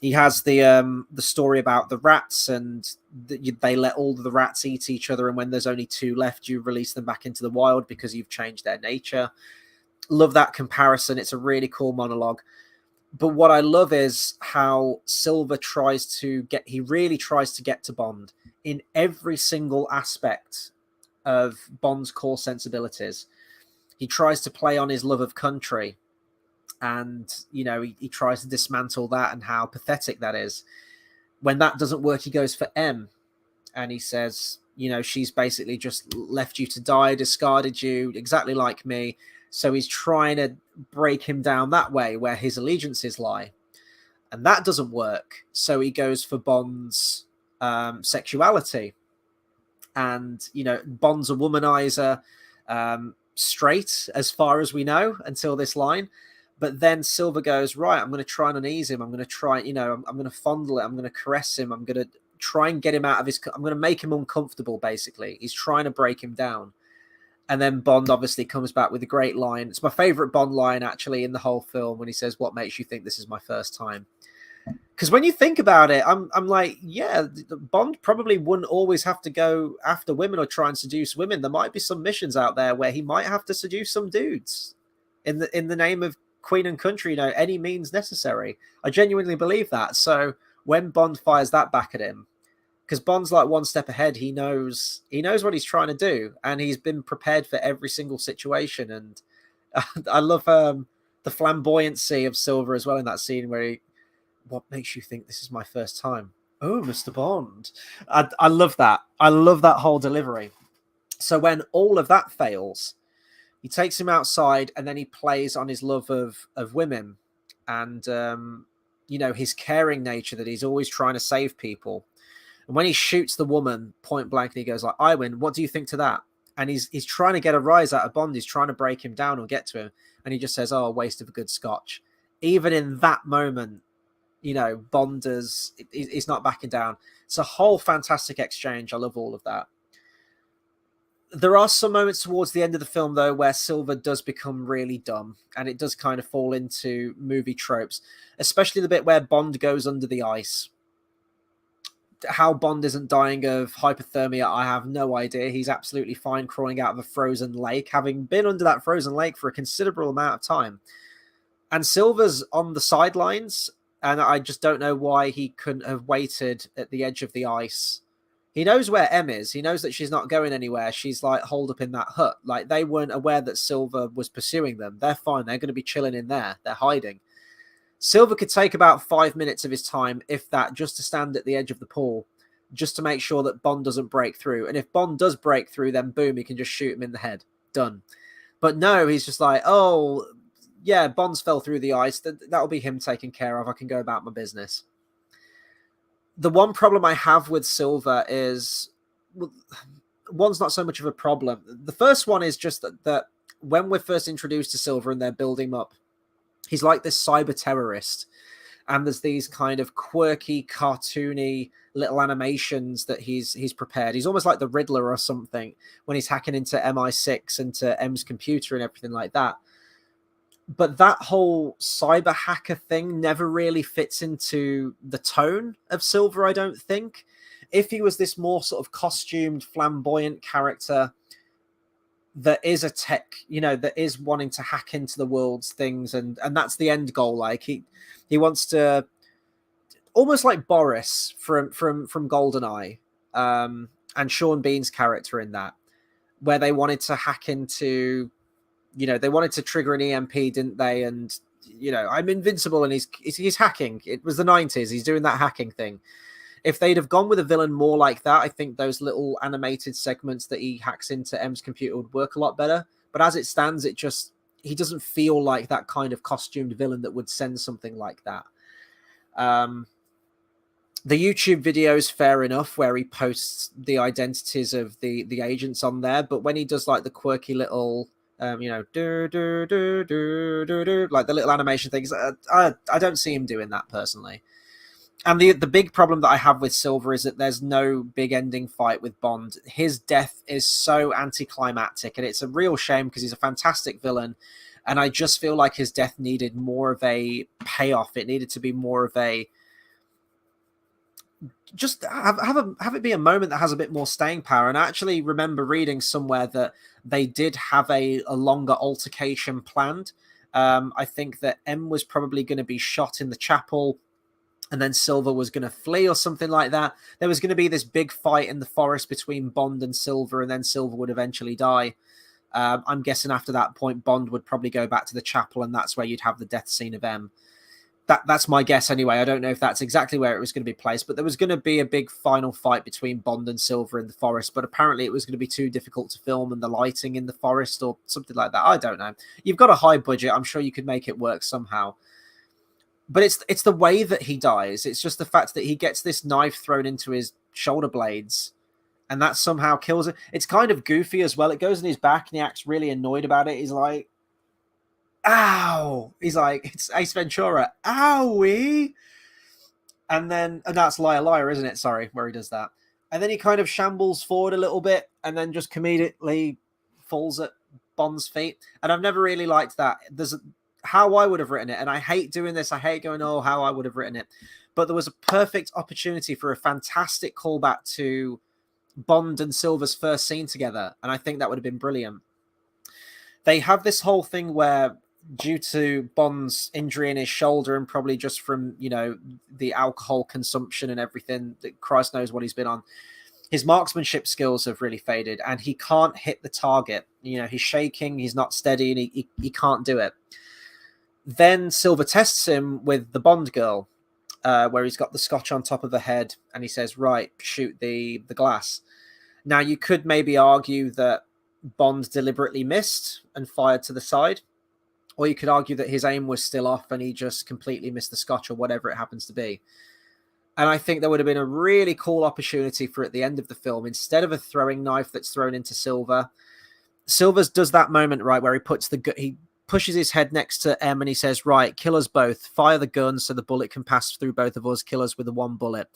He has the story about the rats, and they let all the rats eat each other, and when there's only two left, you release them back into the wild because you've changed their nature. Love that comparison. It's a really cool monologue. But what I love is how Silva really tries to get to Bond in every single aspect of Bond's core sensibilities. He tries to play on his love of country, and, he tries to dismantle that and how pathetic that is. When that doesn't work, he goes for M, and he says, she's basically just left you to die, discarded you, exactly like me. So he's trying to break him down that way where his allegiances lie. And that doesn't work. So he goes for Bond's sexuality. And, you know, Bond's a womanizer, straight as far as we know until this line. But then Silver goes, right, I'm going to try and unease him. I'm going to try, you know, I'm going to fondle it. I'm going to caress him. I'm going to try and get him out of his, I'm going to make him uncomfortable, basically. He's trying to break him down. And then Bond obviously comes back with a great line. It's my favorite Bond line, actually, in the whole film, when he says, what makes you think this is my first time? Because when you think about it, I'm like, yeah, Bond probably wouldn't always have to go after women or try and seduce women. There might be some missions out there where he might have to seduce some dudes in the name of Queen and country, you know, any means necessary. I genuinely believe that. So when Bond fires that back at him, because Bond's like one step ahead, he knows what he's trying to do, and he's been prepared for every single situation. And I love the flamboyancy of Silver as well in that scene where he, what makes you think this is my first time? Oh, Mr. Bond. I love that. I love that whole delivery. So when all of that fails, he takes him outside, and then he plays on his love of women and, you know, his caring nature, that he's always trying to save people. And when he shoots the woman point blank, and he goes like, I win, what do you think to that? And he's trying to get a rise out of Bond. He's trying to break him down or get to him. And he just says, oh, a waste of a good scotch. Even in that moment, you know, Bond he's not backing down. It's a whole fantastic exchange. I love all of that. There are some moments towards the end of the film, though, where Silver does become really dumb, and it does kind of fall into movie tropes, especially the bit where Bond goes under the ice. How Bond isn't dying of hypothermia, I have no idea. He's absolutely fine crawling out of a frozen lake, having been under that frozen lake for a considerable amount of time. And Silver's on the sidelines, and I just don't know why he couldn't have waited at the edge of the ice. He knows where M is. He knows that she's not going anywhere. She's like holed up in that hut. Like, they weren't aware that Silver was pursuing them. They're fine. They're going to be chilling in there. They're hiding. Silver could take about 5 minutes of his time, if that, just to stand at the edge of the pool, just to make sure that Bond doesn't break through. And if Bond does break through, then boom, he can just shoot him in the head. Done. But no, he's just like, oh, yeah, Bond's fell through the ice. That'll be him taken care of. I can go about my business. The one problem I have with Silver is, one's not so much of a problem. The first one is just that when we're first introduced to Silver and they're building him up, he's like this cyber terrorist. And there's these kind of quirky, cartoony little animations that he's prepared. He's almost like the Riddler or something when he's hacking into MI6 and to M's computer and everything like that. But that whole cyber hacker thing never really fits into the tone of Silver, I don't think. If he was this more sort of costumed, flamboyant character that is a tech, you know, that is wanting to hack into the world's things, and that's the end goal. Like he wants to, almost like Boris from GoldenEye, and Sean Bean's character in that, where they wanted to hack into, you know, they wanted to trigger an EMP, didn't they? And, you know, I'm invincible, and he's hacking. It was the 90s. He's doing that hacking thing. If they'd have gone with a villain more like that, I think those little animated segments that he hacks into M's computer would work a lot better. But as it stands, he doesn't feel like that kind of costumed villain that would send something like that. The YouTube video is fair enough, where he posts the identities of the agents on there. But when he does like the quirky little, you know, like the little animation things, I don't see him doing that personally. And the big problem that I have with Silver is that there's no big ending fight with Bond. His death is so anticlimactic, and it's a real shame because he's a fantastic villain. And I just feel like his death needed more of a payoff. It needed to be more of a, just have it be a moment that has a bit more staying power. And I actually remember reading somewhere that they did have a longer altercation planned. I think that M was probably going to be shot in the chapel, and then Silver was going to flee or something like that. There was going to be this big fight in the forest between Bond and Silver, and then Silver would eventually die. I'm guessing after that point, Bond would probably go back to the chapel, and that's where you'd have the death scene of M. That's my guess anyway. I don't know if that's exactly where it was going to be placed, but there was going to be a big final fight between Bond and Silver in the forest, but apparently it was going to be too difficult to film and the lighting in the forest or something like that. I don't know. You've got a high budget. I'm sure you could make it work somehow. But it's the way that he dies. It's just the fact that he gets this knife thrown into his shoulder blades and that somehow kills it. It's kind of goofy as well. It goes in his back and he acts really annoyed about it. He's like, ow. He's like, it's Ace Ventura. Owie. And that's Liar Liar, isn't it? Sorry, where he does that. And then he kind of shambles forward a little bit and then just comedically falls at Bond's feet. And I've never really liked that. There's how I would have written it. And I hate doing this. I hate going, oh, how I would have written it. But there was a perfect opportunity for a fantastic callback to Bond and Silver's first scene together. And I think that would have been brilliant. They have this whole thing where, due to Bond's injury in his shoulder and probably just from, the alcohol consumption and everything, that Christ knows what he's been on, his marksmanship skills have really faded and he can't hit the target. He's shaking, he's not steady, and he can't do it. Then Silver tests him with the Bond girl, where he's got the scotch on top of the head and he says, right, shoot the glass. Now, you could maybe argue that Bond deliberately missed and fired to the side. Or you could argue that his aim was still off and he just completely missed the scotch or whatever it happens to be. And I think there would have been a really cool opportunity for at the end of the film, instead of a throwing knife that's thrown into Silver, Silver's does that moment, right, where he pushes his head next to M and he says, right, kill us both, fire the gun so the bullet can pass through both of us, kill us with the one bullet.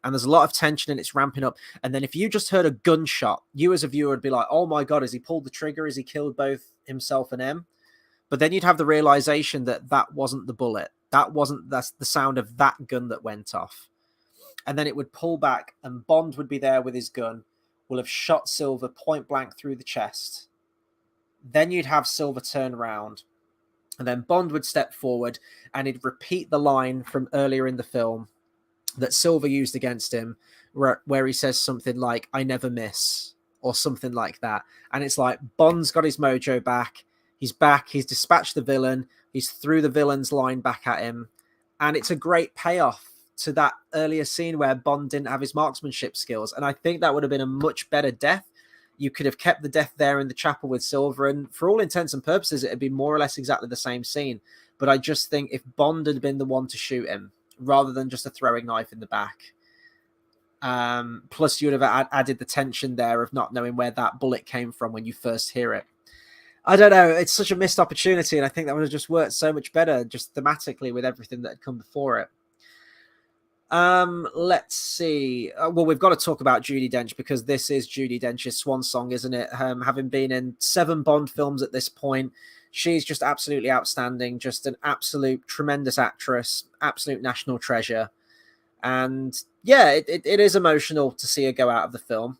And there's a lot of tension and it's ramping up. And then if you just heard a gunshot, you as a viewer would be like, oh my God, has he pulled the trigger? Has he killed both himself and M? But then you'd have the realization that wasn't the bullet. That's the sound of that gun that went off. And then it would pull back and Bond would be there with his gun, will have shot Silver point blank through the chest. Then you'd have Silver turn around and then Bond would step forward and he'd repeat the line from earlier in the film that Silver used against him, where he says something like, I never miss, or something like that. And it's like, Bond's got his mojo back. He's back. He's dispatched the villain. He's threw the villain's line back at him. And it's a great payoff to that earlier scene where Bond didn't have his marksmanship skills. And I think that would have been a much better death. You could have kept the death there in the chapel with Silver. And for all intents and purposes, it'd be more or less exactly the same scene. But I just think if Bond had been the one to shoot him, rather than just a throwing knife in the back, plus you would have added the tension there of not knowing where that bullet came from when you first hear it. I don't know. It's such a missed opportunity, and I think that would have just worked so much better, just thematically, with everything that had come before it. Let's see. Well, we've got to talk about Judi Dench because this is Judi Dench's swan song, isn't it? Having been in 7 Bond films at this point, she's just absolutely outstanding. Just an absolute tremendous actress, absolute national treasure. And yeah, it is emotional to see her go out of the film.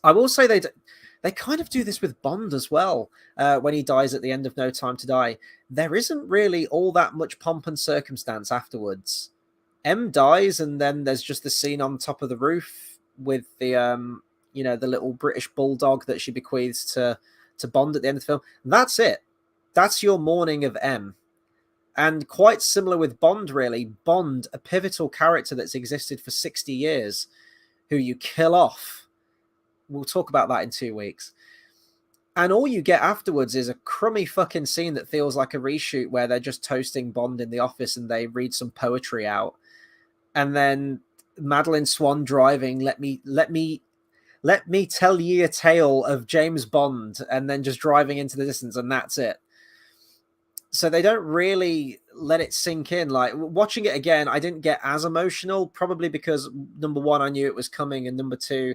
I will say they kind of do this with Bond as well. When he dies at the end of No Time to Die, there isn't really all that much pomp and circumstance afterwards. M dies, and then there's just the scene on top of the roof with the the little British bulldog that she bequeaths to Bond at the end of the film. That's it. That's your mourning of M. And quite similar with Bond, really. Bond, a pivotal character that's existed for 60 years, who you kill off. We'll talk about that in 2 weeks. And all you get afterwards is a crummy fucking scene that feels like a reshoot where they're just toasting Bond in the office and they read some poetry out. And then Madeline Swan driving, let me tell ye a tale of James Bond, and then just driving into the distance, and that's it. So they don't really let it sink in. Like, watching it again, I didn't get as emotional, probably because, number one, I knew it was coming, and number two,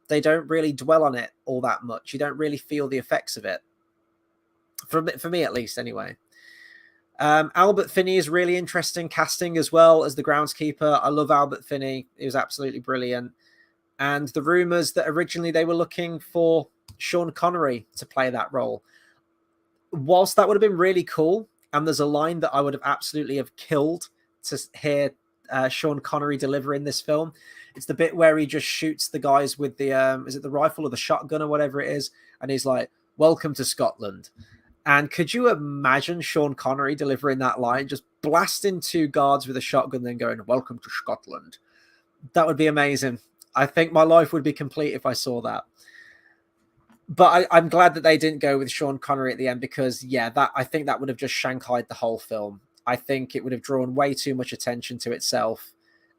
they don't really dwell on it all that much. You don't really feel the effects of it. For me, at least, anyway. Albert Finney is really interesting casting as well as the groundskeeper. I love Albert Finney. He was absolutely brilliant. And the rumors that originally they were looking for Sean Connery to play that role. Whilst that would have been really cool, and there's a line that I would have absolutely have killed to hear Sean Connery deliver in this film. It's the bit where he just shoots the guys with the, is it the rifle or the shotgun or whatever it is? And he's like, welcome to Scotland. And could you imagine Sean Connery delivering that line, just blasting two guards with a shotgun, then going, "Welcome to Scotland"? That would be amazing. I think my life would be complete if I saw that. But I'm glad that they didn't go with Sean Connery at the end, because, yeah, that I think that would have just shanghaied the whole film. I think it would have drawn way too much attention to itself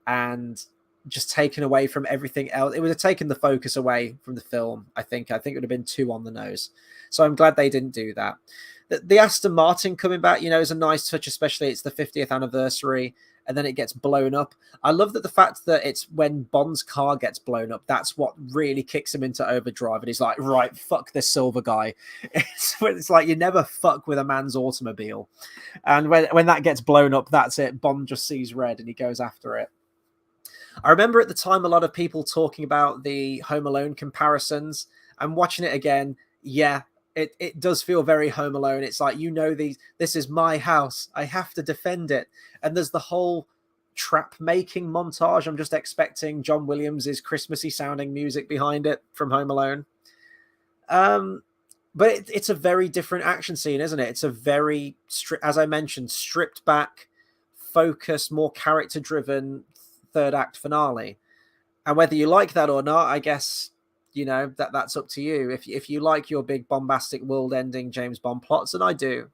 and just taken away from everything else. It would have taken the focus away from the film, I think. I think it would have been too on the nose. So I'm glad they didn't do that. The Aston Martin coming back, is a nice touch, especially it's the 50th anniversary, and then it gets blown up. I love that the fact that it's when Bond's car gets blown up, that's what really kicks him into overdrive. And he's like, right, fuck this silver guy. It's like you never fuck with a man's automobile. And when that gets blown up, that's it. Bond just sees red and he goes after it. I remember at the time a lot of people talking about the Home Alone comparisons. I'm watching it again. Yeah, it does feel very Home Alone. It's like, this is my house. I have to defend it. And there's the whole trap making montage. I'm just expecting John Williams' Christmassy sounding music behind it from Home Alone. But it's a very different action scene, isn't it? It's a very, as I mentioned, stripped back, focused, more character driven third act finale. And whether you like that or not, I guess, that's up to you. If you like your big bombastic world ending James Bond plots, and I do.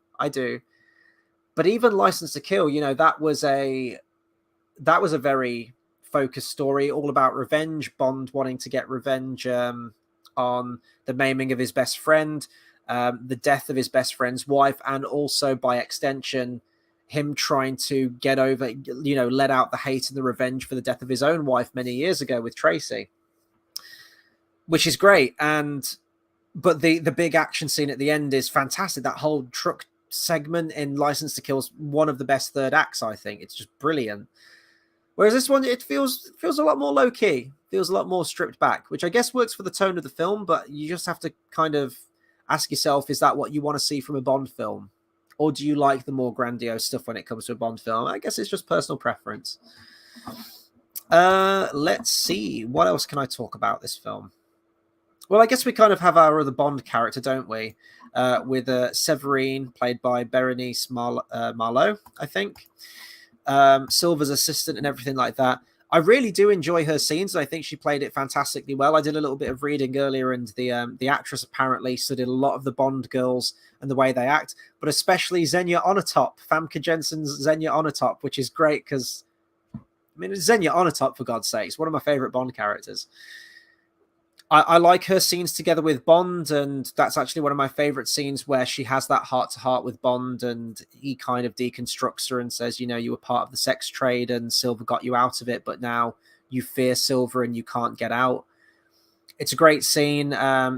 But even License to Kill, that was a very focused story, all about revenge, Bond wanting to get revenge on the maiming of his best friend, the death of his best friend's wife, and also by extension him trying to get over, let out the hate and the revenge for the death of his own wife many years ago with Tracy, which is great. But the big action scene at the end is fantastic. That whole truck segment in License to Kill is one of the best third acts, I think. It's just brilliant. Whereas this one, it feels a lot more low key, feels a lot more stripped back, which I guess works for the tone of the film. But you just have to kind of ask yourself, is that what you want to see from a Bond film? Or do you like the more grandiose stuff when it comes to a Bond film? I guess it's just personal preference. Let's see. What else can I talk about this film? Well, I guess we kind of have our other Bond character, don't we? With Severine, played by Berenice Marlowe, I think. Silver's assistant and everything like that. I really do enjoy her scenes. I think she played it fantastically well. I did a little bit of reading earlier, and the actress apparently studied a lot of the Bond girls and the way they act, but especially Xenia Onatopp, Famke Janssen's Xenia Onatopp, which is great because, it's Xenia Onatopp, for God's sakes, one of my favorite Bond characters. I like her scenes together with Bond, and that's actually one of my favorite scenes where she has that heart-to-heart with Bond, and he kind of deconstructs her and says, you were part of the sex trade and Silver got you out of it, but now you fear Silver and you can't get out. It's a great scene.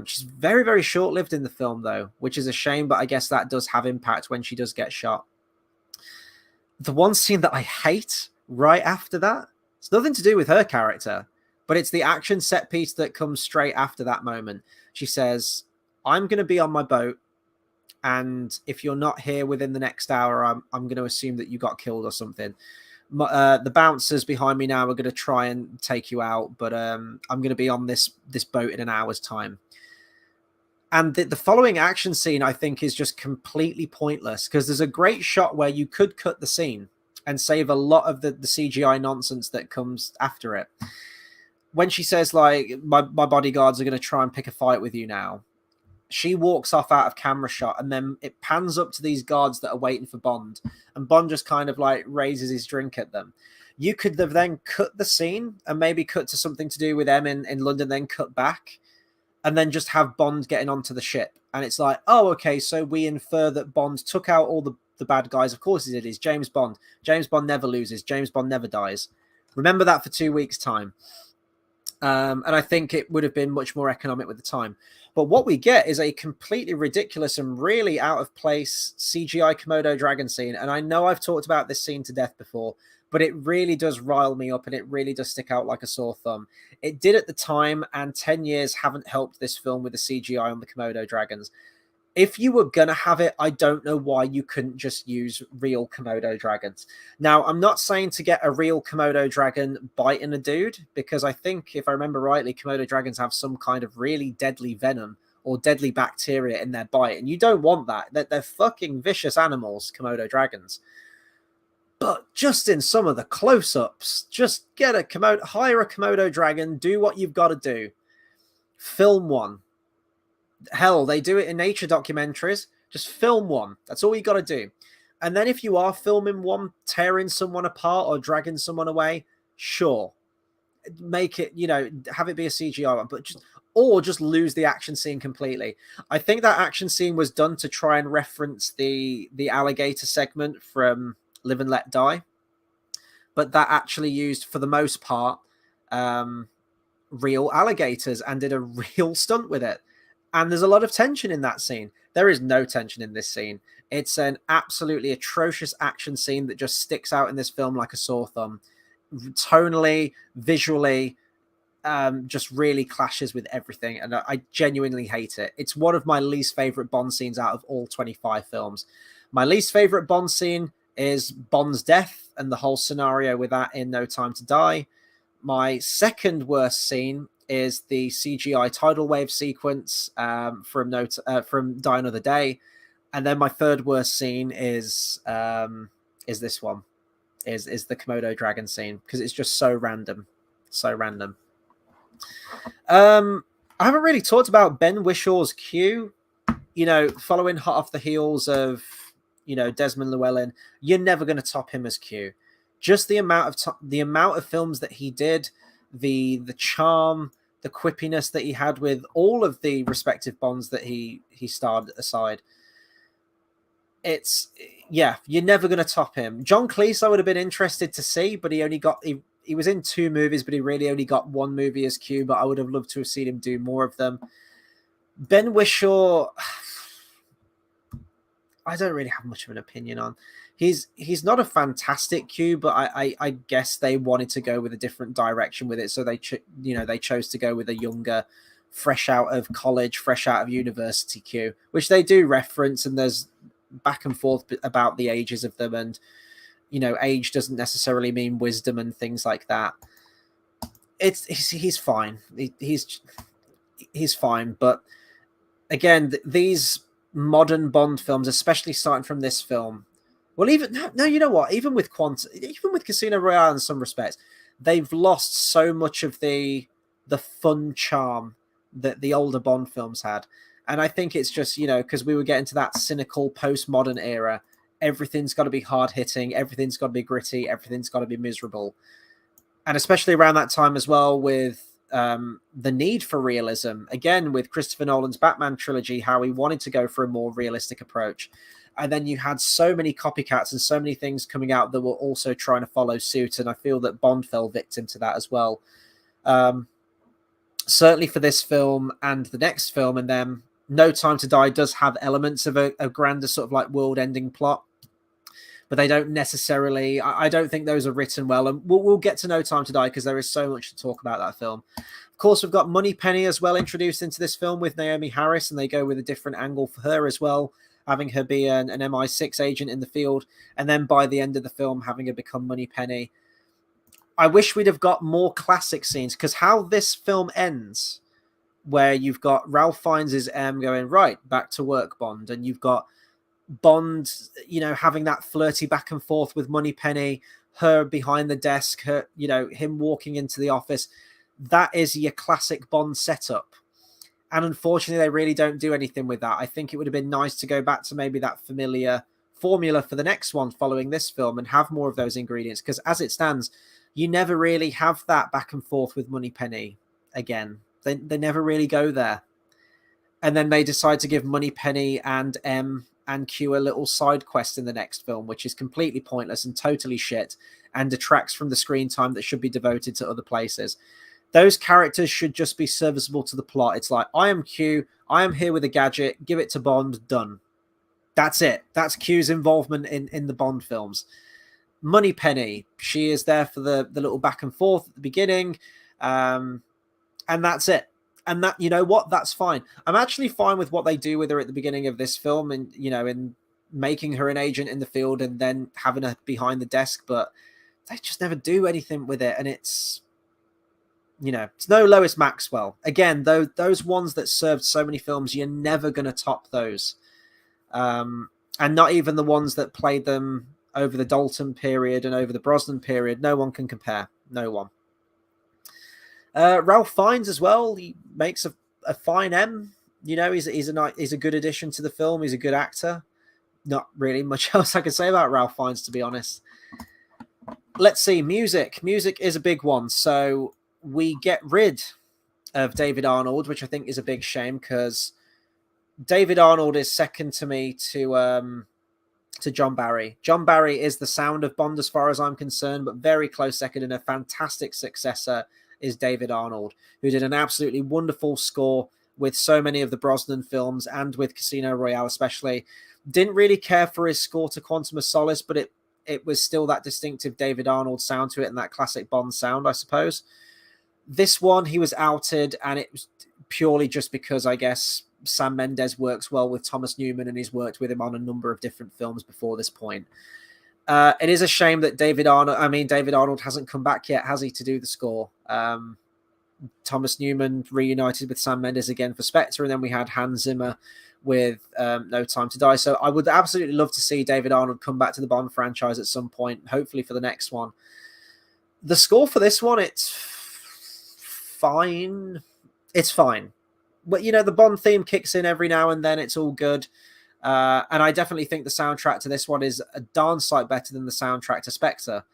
She's very, very short-lived in the film, though, which is a shame, but I guess that does have impact when she does get shot. The one scene that I hate right after that, it's nothing to do with her character, but it's the action set piece that comes straight after that moment. She says, I'm going to be on my boat, and if you're not here within the next hour, I'm going to assume that you got killed or something. The bouncers behind me now are going to try and take you out, but I'm going to be on this boat in an hour's time. And the following action scene, I think, is just completely pointless, because there's a great shot where you could cut the scene and save a lot of the CGI nonsense that comes after it. When she says, like, my bodyguards are going to try and pick a fight with you now, she walks off out of camera shot, and then it pans up to these guards that are waiting for Bond, and Bond just kind of like raises his drink at them. You could have then cut the scene and maybe cut to something to do with them in London, then cut back, and then just have Bond getting onto the ship. And it's like, oh, okay, so we infer that Bond took out all the bad guys. Of course he did. He's James Bond. James Bond never loses. James Bond never dies. Remember that for 2 weeks' time. And I think it would have been much more economic with the time. But what we get is a completely ridiculous and really out of place CGI Komodo dragon scene. And I know I've talked about this scene to death before, but it really does rile me up, and it really does stick out like a sore thumb. It did at the time, and 10 years haven't helped this film with the CGI on the Komodo dragons. If you were going to have it, I don't know why you couldn't just use real Komodo dragons. Now, I'm not saying to get a real Komodo dragon biting a dude, because I think, if I remember rightly, Komodo dragons have some kind of really deadly venom, or deadly bacteria in their bite. And you don't want that. They're fucking vicious animals, Komodo dragons. But just in some of the close-ups, just hire a Komodo dragon, do what you've got to do. Film one. Hell, they do it in nature documentaries. Just film one. That's all you got to do. And then if you are filming one, tearing someone apart or dragging someone away, sure. Make it, have it be a CGI one, but just lose the action scene completely. I think that action scene was done to try and reference the alligator segment from Live and Let Die, but that actually used, for the most part, real alligators and did a real stunt with it. And there's a lot of tension in that scene. There is no tension in this scene. It's an absolutely atrocious action scene that just sticks out in this film like a sore thumb. Tonally, visually, just really clashes with everything. And I genuinely hate it. It's one of my least favorite Bond scenes out of all 25 films. My least favorite Bond scene is Bond's death and the whole scenario with that in No Time to Die. My second worst scene is the CGI tidal wave sequence from Die Another Day, and then my third worst scene is this one, is the Komodo dragon scene, because it's just so random. I haven't really talked about Ben Whishaw's Q. Following hot off the heels of Desmond Llewellyn, you're never going to top him as Q. Just the amount of films that he did, the charm, the quippiness that he had with all of the respective Bonds that he starred aside. You're never going to top him. John Cleese, I would have been interested to see, but he was in 2 movies, but he really only got 1 movie as Q, but I would have loved to have seen him do more of them. Ben Whishaw, I don't really have much of an opinion on. He's not a fantastic Q, but I guess they wanted to go with a different direction with it, so they chose to go with a younger, fresh out of college, fresh out of university Q, which they do reference, and there's back and forth about the ages of them, and age doesn't necessarily mean wisdom and things like that. He's fine. He's fine, but again, these modern Bond films, especially starting from this film, well, even you know what? Even with Casino Royale, in some respects, they've lost so much of the fun charm that the older Bond films had. And I think it's just because we were getting to that cynical postmodern era. Everything's got to be hard hitting. Everything's got to be gritty. Everything's got to be miserable. And especially around that time as well, with the need for realism, again with Christopher Nolan's Batman trilogy, how he wanted to go for a more realistic approach, and then you had so many copycats and so many things coming out that were also trying to follow suit, and I feel that Bond fell victim to that as well. Certainly for this film and the next film, and then No Time to Die does have elements of a grander sort of like world-ending plot, but they don't necessarily, I don't think those are written well. And we'll get to No Time to Die because there is so much to talk about that film. Of course, we've got Moneypenny as well introduced into this film with Naomi Harris, and they go with a different angle for her as well, having her be an MI6 agent in the field, and then by the end of the film, having her become Moneypenny. I wish we'd have got more classic scenes, because how this film ends, where you've got Ralph Fiennes' his M going, right, back to work, Bond, and you've got Bond, having that flirty back and forth with Moneypenny, her behind the desk, her, him walking into the office. That is your classic Bond setup. And unfortunately, they really don't do anything with that. I think it would have been nice to go back to maybe that familiar formula for the next one following this film and have more of those ingredients, because as it stands, you never really have that back and forth with Moneypenny again. They never really go there. And then they decide to give Moneypenny and M and Q a little side quest in the next film, which is completely pointless and totally shit and detracts from the screen time that should be devoted to other places. Those characters should just be serviceable to the plot. It's like, I am Q, I am here with a gadget, give it to Bond, done. That's it. That's Q's involvement in the Bond films. Moneypenny, she is there for the little back and forth at the beginning, and that's it. And that, you know what, that's fine. I'm actually fine with what they do with her at the beginning of this film, and in making her an agent in the field and then having her behind the desk, but they just never do anything with it. And it's it's no Lois Maxwell. Again, though, those ones that served so many films, you're never going to top those. And not even the ones that played them over the Dalton period and over the Brosnan period. No one can compare. No one. Ralph Fiennes as well. He makes a fine M. He's a good addition to the film. He's a good actor. Not really much else I can say about Ralph Fiennes, to be honest. Let's see. Music is a big one. So we get rid of David Arnold, which I think is a big shame, because David Arnold is second to me to John Barry. John Barry is the sound of Bond as far as I'm concerned, but very close second, and a fantastic successor is David Arnold, who did an absolutely wonderful score with so many of the Brosnan films and with Casino Royale especially. Didn't really care for his score to Quantum of Solace, but it was still that distinctive David Arnold sound to it and that classic Bond sound, I suppose. This one, he was outed, and it was purely just because, I guess, Sam Mendes works well with Thomas Newman, and he's worked with him on a number of different films before this point. It is a shame that David Arnold hasn't come back yet, has he, to do the score? Thomas Newman reunited with Sam Mendes again for Spectre, and then we had Hans Zimmer with No Time to Die. So I would absolutely love to see David Arnold come back to the Bond franchise at some point, hopefully for the next one. The score for this one, it's fine. It's fine. But, the Bond theme kicks in every now and then. It's all good. And I definitely think the soundtrack to this one is a darn sight better than the soundtrack to Spectre.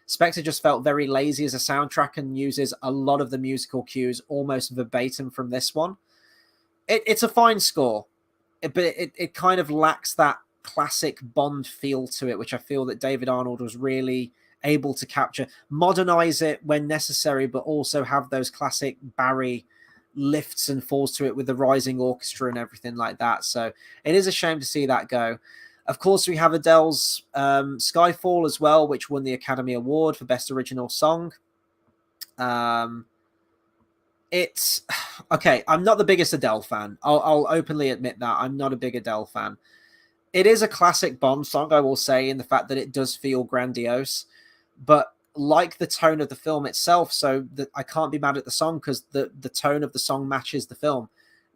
Spectre just felt very lazy as a soundtrack and uses a lot of the musical cues almost verbatim from this one. It's a fine score, but it kind of lacks that classic Bond feel to it, which I feel that David Arnold was really able to capture. Modernize it when necessary, but also have those classic Barry lifts and falls to it with the rising orchestra and everything like that. So it is a shame to see that go. Of course, we have Adele's Skyfall as well, which won the Academy Award for Best Original Song. It's okay. I'm not the biggest Adele fan. I'll openly admit that. I'm not a big Adele fan. It is a classic Bond song, I will say, in the fact that it does feel grandiose, but like the tone of the film itself, so that I can't be mad at the song because the tone of the song matches the film.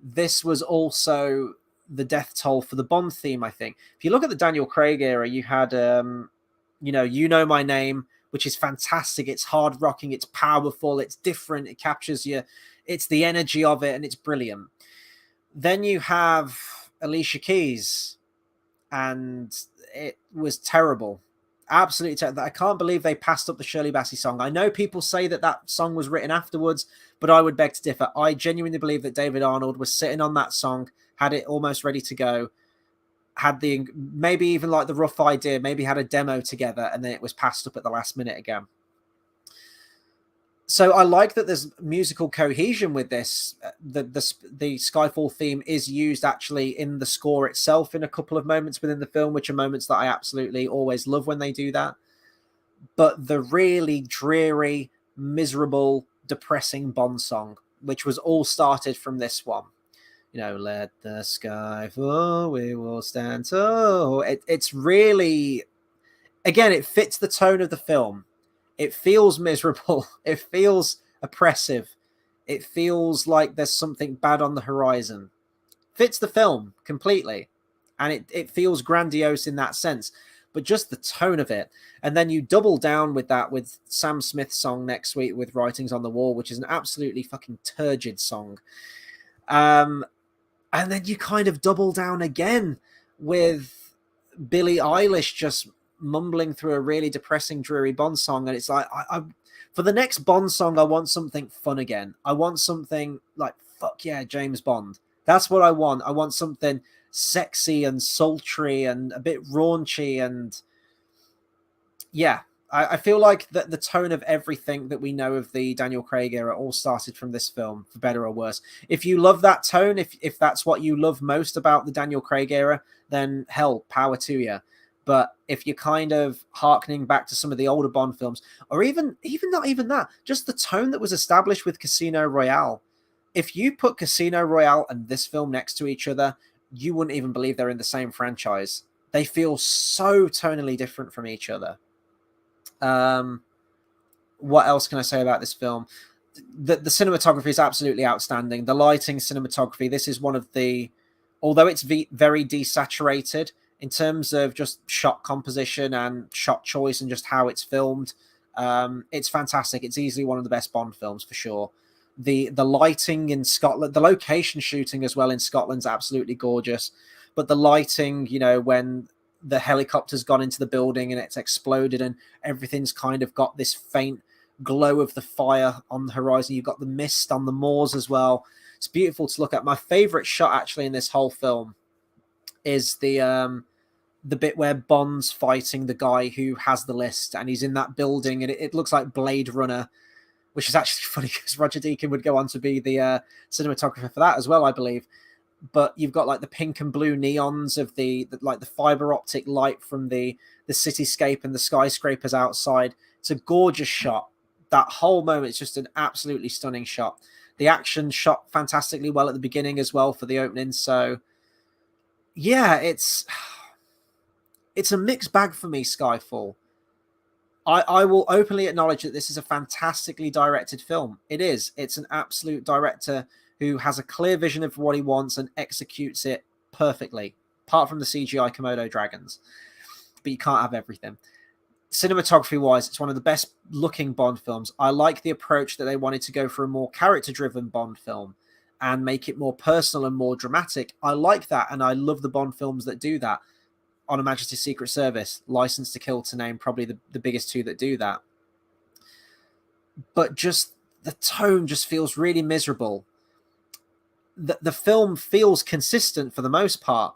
This was also the death toll for the Bond theme, I think. If you look at the Daniel Craig era, you had You Know My Name, which is fantastic. It's hard rocking, it's powerful, it's different, it captures you, it's the energy of it, and it's brilliant. Then you have Alicia Keys, and it was terrible. Absolutely terrible. I can't believe they passed up the Shirley Bassey song. I know people say that song was written afterwards, but I would beg to differ. I genuinely believe that David Arnold was sitting on that song, had it almost ready to go, had maybe even like the rough idea, maybe had a demo together, and then it was passed up at the last minute again. So I like that there's musical cohesion with this. The Skyfall theme is used actually in the score itself in a couple of moments within the film, which are moments that I absolutely always love when they do that. But the really dreary, miserable, depressing Bond song, which was all started from this one. Let the sky fall, we will stand tall. It's really, again, it fits the tone of the film. It feels miserable. It feels oppressive. It feels like there's something bad on the horizon. Fits the film completely. And it feels grandiose in that sense. But just the tone of it. And then you double down with that with Sam Smith's song next week with Writings on the Wall, which is an absolutely fucking turgid song. And then you kind of double down again with Billie Eilish just mumbling through a really depressing, dreary Bond song. And it's like, I for the next Bond song, I want something fun again. I want something like, fuck yeah, James Bond. That's what I want. I want something sexy and sultry and a bit raunchy. And yeah, I feel like the tone of everything that we know of the Daniel Craig era all started from this film, for better or worse. If you love that tone, if that's what you love most about the Daniel Craig era, then hell, power to you. But if you're kind of hearkening back to some of the older Bond films, or even not even that, just the tone that was established with Casino Royale. If you put Casino Royale and this film next to each other, you wouldn't even believe they're in the same franchise. They feel so tonally different from each other. What else can I say about this film? the cinematography is absolutely outstanding. The lighting, cinematography. This is one of the, although it's very desaturated in terms of just shot composition and shot choice and just how it's filmed. It's fantastic. It's easily one of the best Bond films for sure. The lighting in Scotland, the location shooting as well in Scotland's absolutely gorgeous. But the lighting, you know, when the helicopter's gone into the building and it's exploded and everything's kind of got this faint glow of the fire on the horizon. You've got the mist on the moors as well. It's beautiful to look at. My favorite shot actually in this whole film is the bit where Bond's fighting the guy who has the list, and he's in that building, and it looks like Blade Runner, which is actually funny because Roger Deakins would go on to be the cinematographer for that as well, I believe. But you've got like the pink and blue neons of the fiber optic light from the cityscape and the skyscrapers outside. It's a gorgeous shot. That whole moment is just an absolutely stunning shot. The action shot fantastically well at the beginning as well for the opening. So yeah, it's a mixed bag for me, Skyfall. I will openly acknowledge that this is a fantastically directed film. It is. It's an absolute director who has a clear vision of what he wants and executes it perfectly, apart from the CGI Komodo dragons. But you can't have everything. Cinematography-wise, it's one of the best looking Bond films. I like the approach that they wanted to go for a more character-driven Bond film and make it more personal and more dramatic. I like that, and I love the Bond films that do that. On Her Majesty's Secret Service, License to Kill to name probably the biggest two that do that. But just the tone just feels really miserable. The film feels consistent for the most part,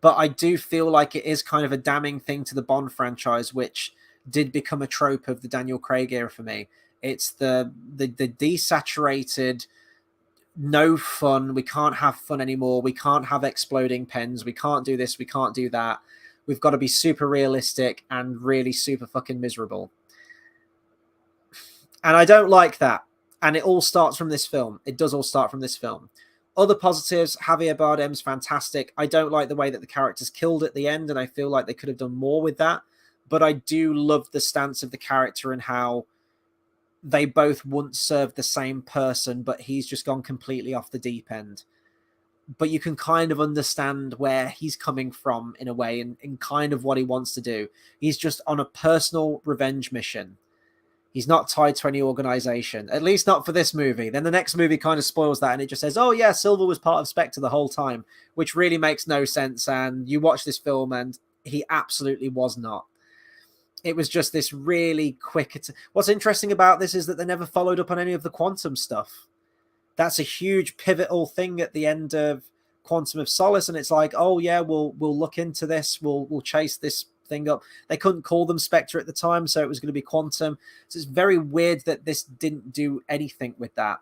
but I do feel like it is kind of a damning thing to the Bond franchise, which did become a trope of the Daniel Craig era for me. It's the desaturated, no fun. We can't have fun anymore. We can't have exploding pens. We can't do this. We can't do that. We've got to be super realistic and really super fucking miserable. And I don't like that. And it all starts from this film. It does all start from this film. Other positives, Javier Bardem's fantastic. I don't like the way that the character's killed at the end, and I feel like they could have done more with that. But I do love the stance of the character and how they both once served the same person, but he's just gone completely off the deep end. But you can kind of understand where he's coming from in a way and kind of what he wants to do. He's just on a personal revenge mission. He's not tied to any organization, at least not for this movie. Then the next movie kind of spoils that, and it just says, oh yeah, Silver was part of Spectre the whole time, which really makes no sense. And you watch this film and he absolutely was not. It was just this really quick... What's interesting about this is that they never followed up on any of the quantum stuff. That's a huge pivotal thing at the end of Quantum of Solace, and it's like, oh yeah, we'll look into this, we'll chase this thing up. They couldn't call them Spectre at the time, so it was going to be Quantum. So it's very weird that this didn't do anything with that,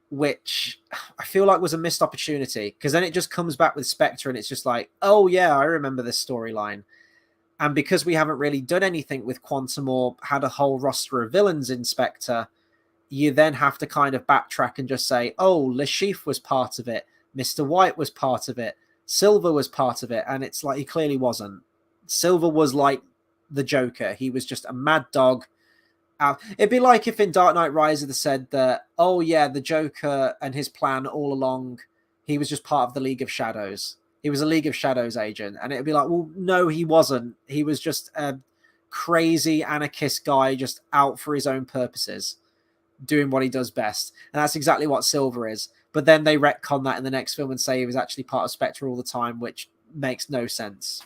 which I feel like was a missed opportunity, because then it just comes back with Spectre and it's just like, oh yeah, I remember this storyline. And because we haven't really done anything with Quantum or had a whole roster of villains in Spectre, you then have to kind of backtrack and just say, oh, Le Chiffre was part of it, Mr. White was part of it, Silver was part of it, and it's like he clearly wasn't. Silver was like the Joker. He was just a mad dog. It'd be like if in Dark Knight Rises they said that, oh yeah, the Joker and his plan all along, he was just part of the League of Shadows. He was a League of Shadows agent. And it'd be like, well, no, he wasn't. He was just a crazy anarchist guy just out for his own purposes, doing what he does best. And that's exactly what Silver is. But then they retcon that in the next film and say he was actually part of Spectre all the time, which makes no sense.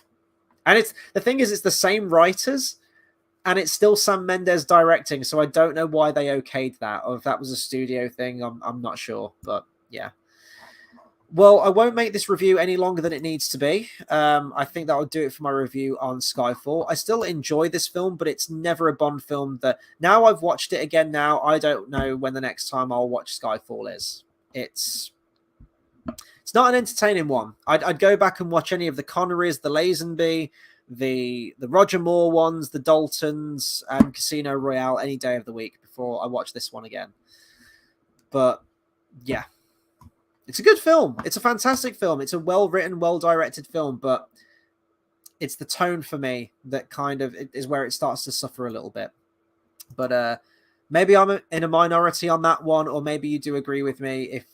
And it's the thing is, it's the same writers, and it's still Sam Mendes directing, so I don't know why they okayed that, or if that was a studio thing. I'm not sure, but yeah. Well, I won't make this review any longer than it needs to be. I think that will do it for my review on Skyfall. I still enjoy this film, but it's never a Bond film that... Now I've watched it again now, I don't know when the next time I'll watch Skyfall is. It's not an entertaining one. I'd go back and watch any of the Connerys, the Lazenby, the Roger Moore ones, the Daltons, and Casino Royale any day of the week before I watch this one again. But yeah, it's a good film. It's a fantastic film. It's a well-written, well-directed film, but it's the tone for me that kind of is where it starts to suffer a little bit. But maybe I'm in a minority on that one, or maybe you do agree with me. If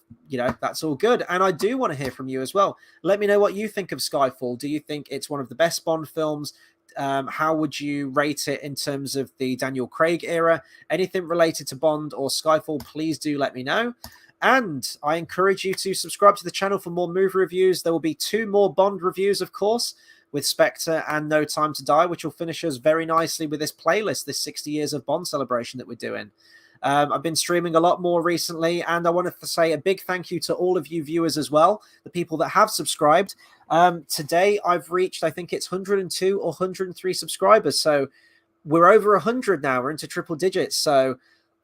that's all good. And I do want to hear from you as well. Let me know what you think of Skyfall. Do you think it's one of the best Bond films? How would you rate it in terms of the Daniel Craig era? Anything related to Bond or Skyfall, please do let me know. And I encourage you to subscribe to the channel for more movie reviews. There will be 2 more Bond reviews, of course, with Spectre and No Time to Die, which will finish us very nicely with this playlist, this 60 years of Bond celebration that we're doing. I've been streaming a lot more recently, and I wanted to say a big thank you to all of you viewers as well, the people that have subscribed. Today, I've reached, I think it's 102 or 103 subscribers, so we're over 100 now. We're into triple digits, so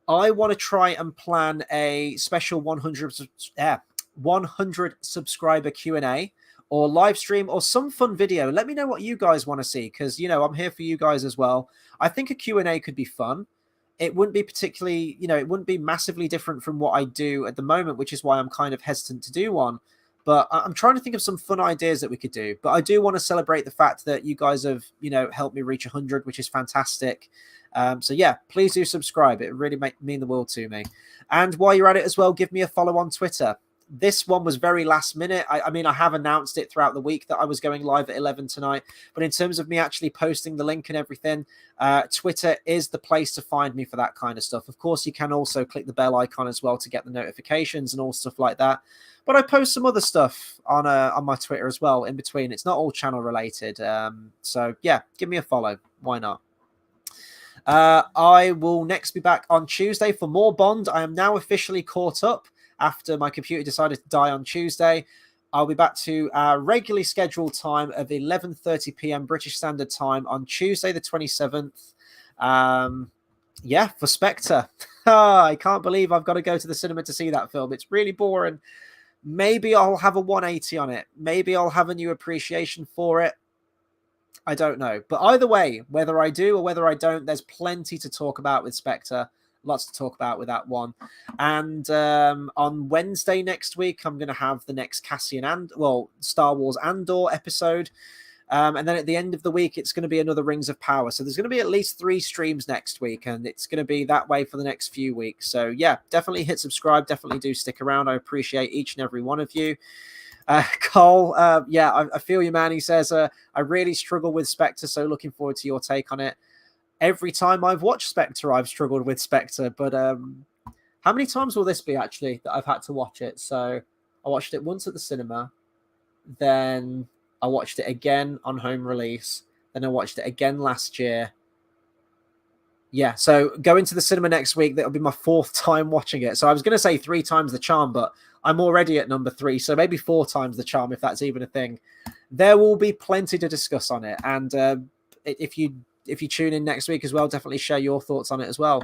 I want to try and plan a special 100 subscriber Q&A or live stream or some fun video. Let me know what you guys want to see, because, I'm here for you guys as well. I think a Q&A could be fun. It wouldn't be particularly, it wouldn't be massively different from what I do at the moment, which is why I'm kind of hesitant to do one. But I'm trying to think of some fun ideas that we could do. But I do want to celebrate the fact that you guys have, helped me reach 100, which is fantastic. So yeah, please do subscribe. It really mean the world to me. And while you're at it as well, give me a follow on Twitter. This one was very last minute. I mean, I have announced it throughout the week that I was going live at 11 tonight. But in terms of me actually posting the link and everything, Twitter is the place to find me for that kind of stuff. Of course, you can also click the bell icon as well to get the notifications and all stuff like that. But I post some other stuff on my Twitter as well in between. It's not all channel related. So yeah, give me a follow. Why not? I will next be back on Tuesday for more Bond. I am now officially caught up after my computer decided to die on Tuesday. I'll be back to our regularly scheduled time of 11:30 p.m. British Standard Time on Tuesday the 27th. Yeah, for Spectre. I can't believe I've got to go to the cinema to see that film. It's really boring. Maybe I'll have a 180 on it. Maybe I'll have a new appreciation for it. I don't know. But either way, whether I do or whether I don't, there's plenty to talk about with Spectre. Lots to talk about with that one. And on Wednesday next week, I'm going to have the next Star Wars Andor episode. And then at the end of the week, it's going to be another Rings of Power. So there's going to be at least 3 streams next week, and it's going to be that way for the next few weeks. So yeah, definitely hit subscribe. Definitely do stick around. I appreciate each and every one of you. Cole, yeah, I feel you, man. He says, I really struggle with Spectre, so looking forward to your take on it. Every time I've watched Spectre, I've struggled with Spectre, but how many times will this be, actually, that I've had to watch it? So I watched it once at the cinema, then I watched it again on home release, then I watched it again last year. Yeah, so going to the cinema next week, that'll be my 4th time watching it. So I was going to say 3 times the charm, but I'm already at number 3, so maybe 4 times the charm, if that's even a thing. There will be plenty to discuss on it, and if you tune in next week as well, definitely share your thoughts on it as well.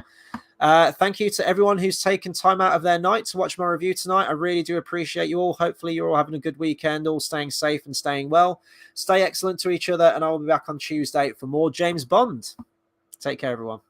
Thank you to everyone who's taken time out of their night to watch my review tonight. I really do appreciate you all. Hopefully you're all having a good weekend, all staying safe and staying well. Stay excellent to each other, and I will be back on Tuesday for more James Bond. Take care, everyone.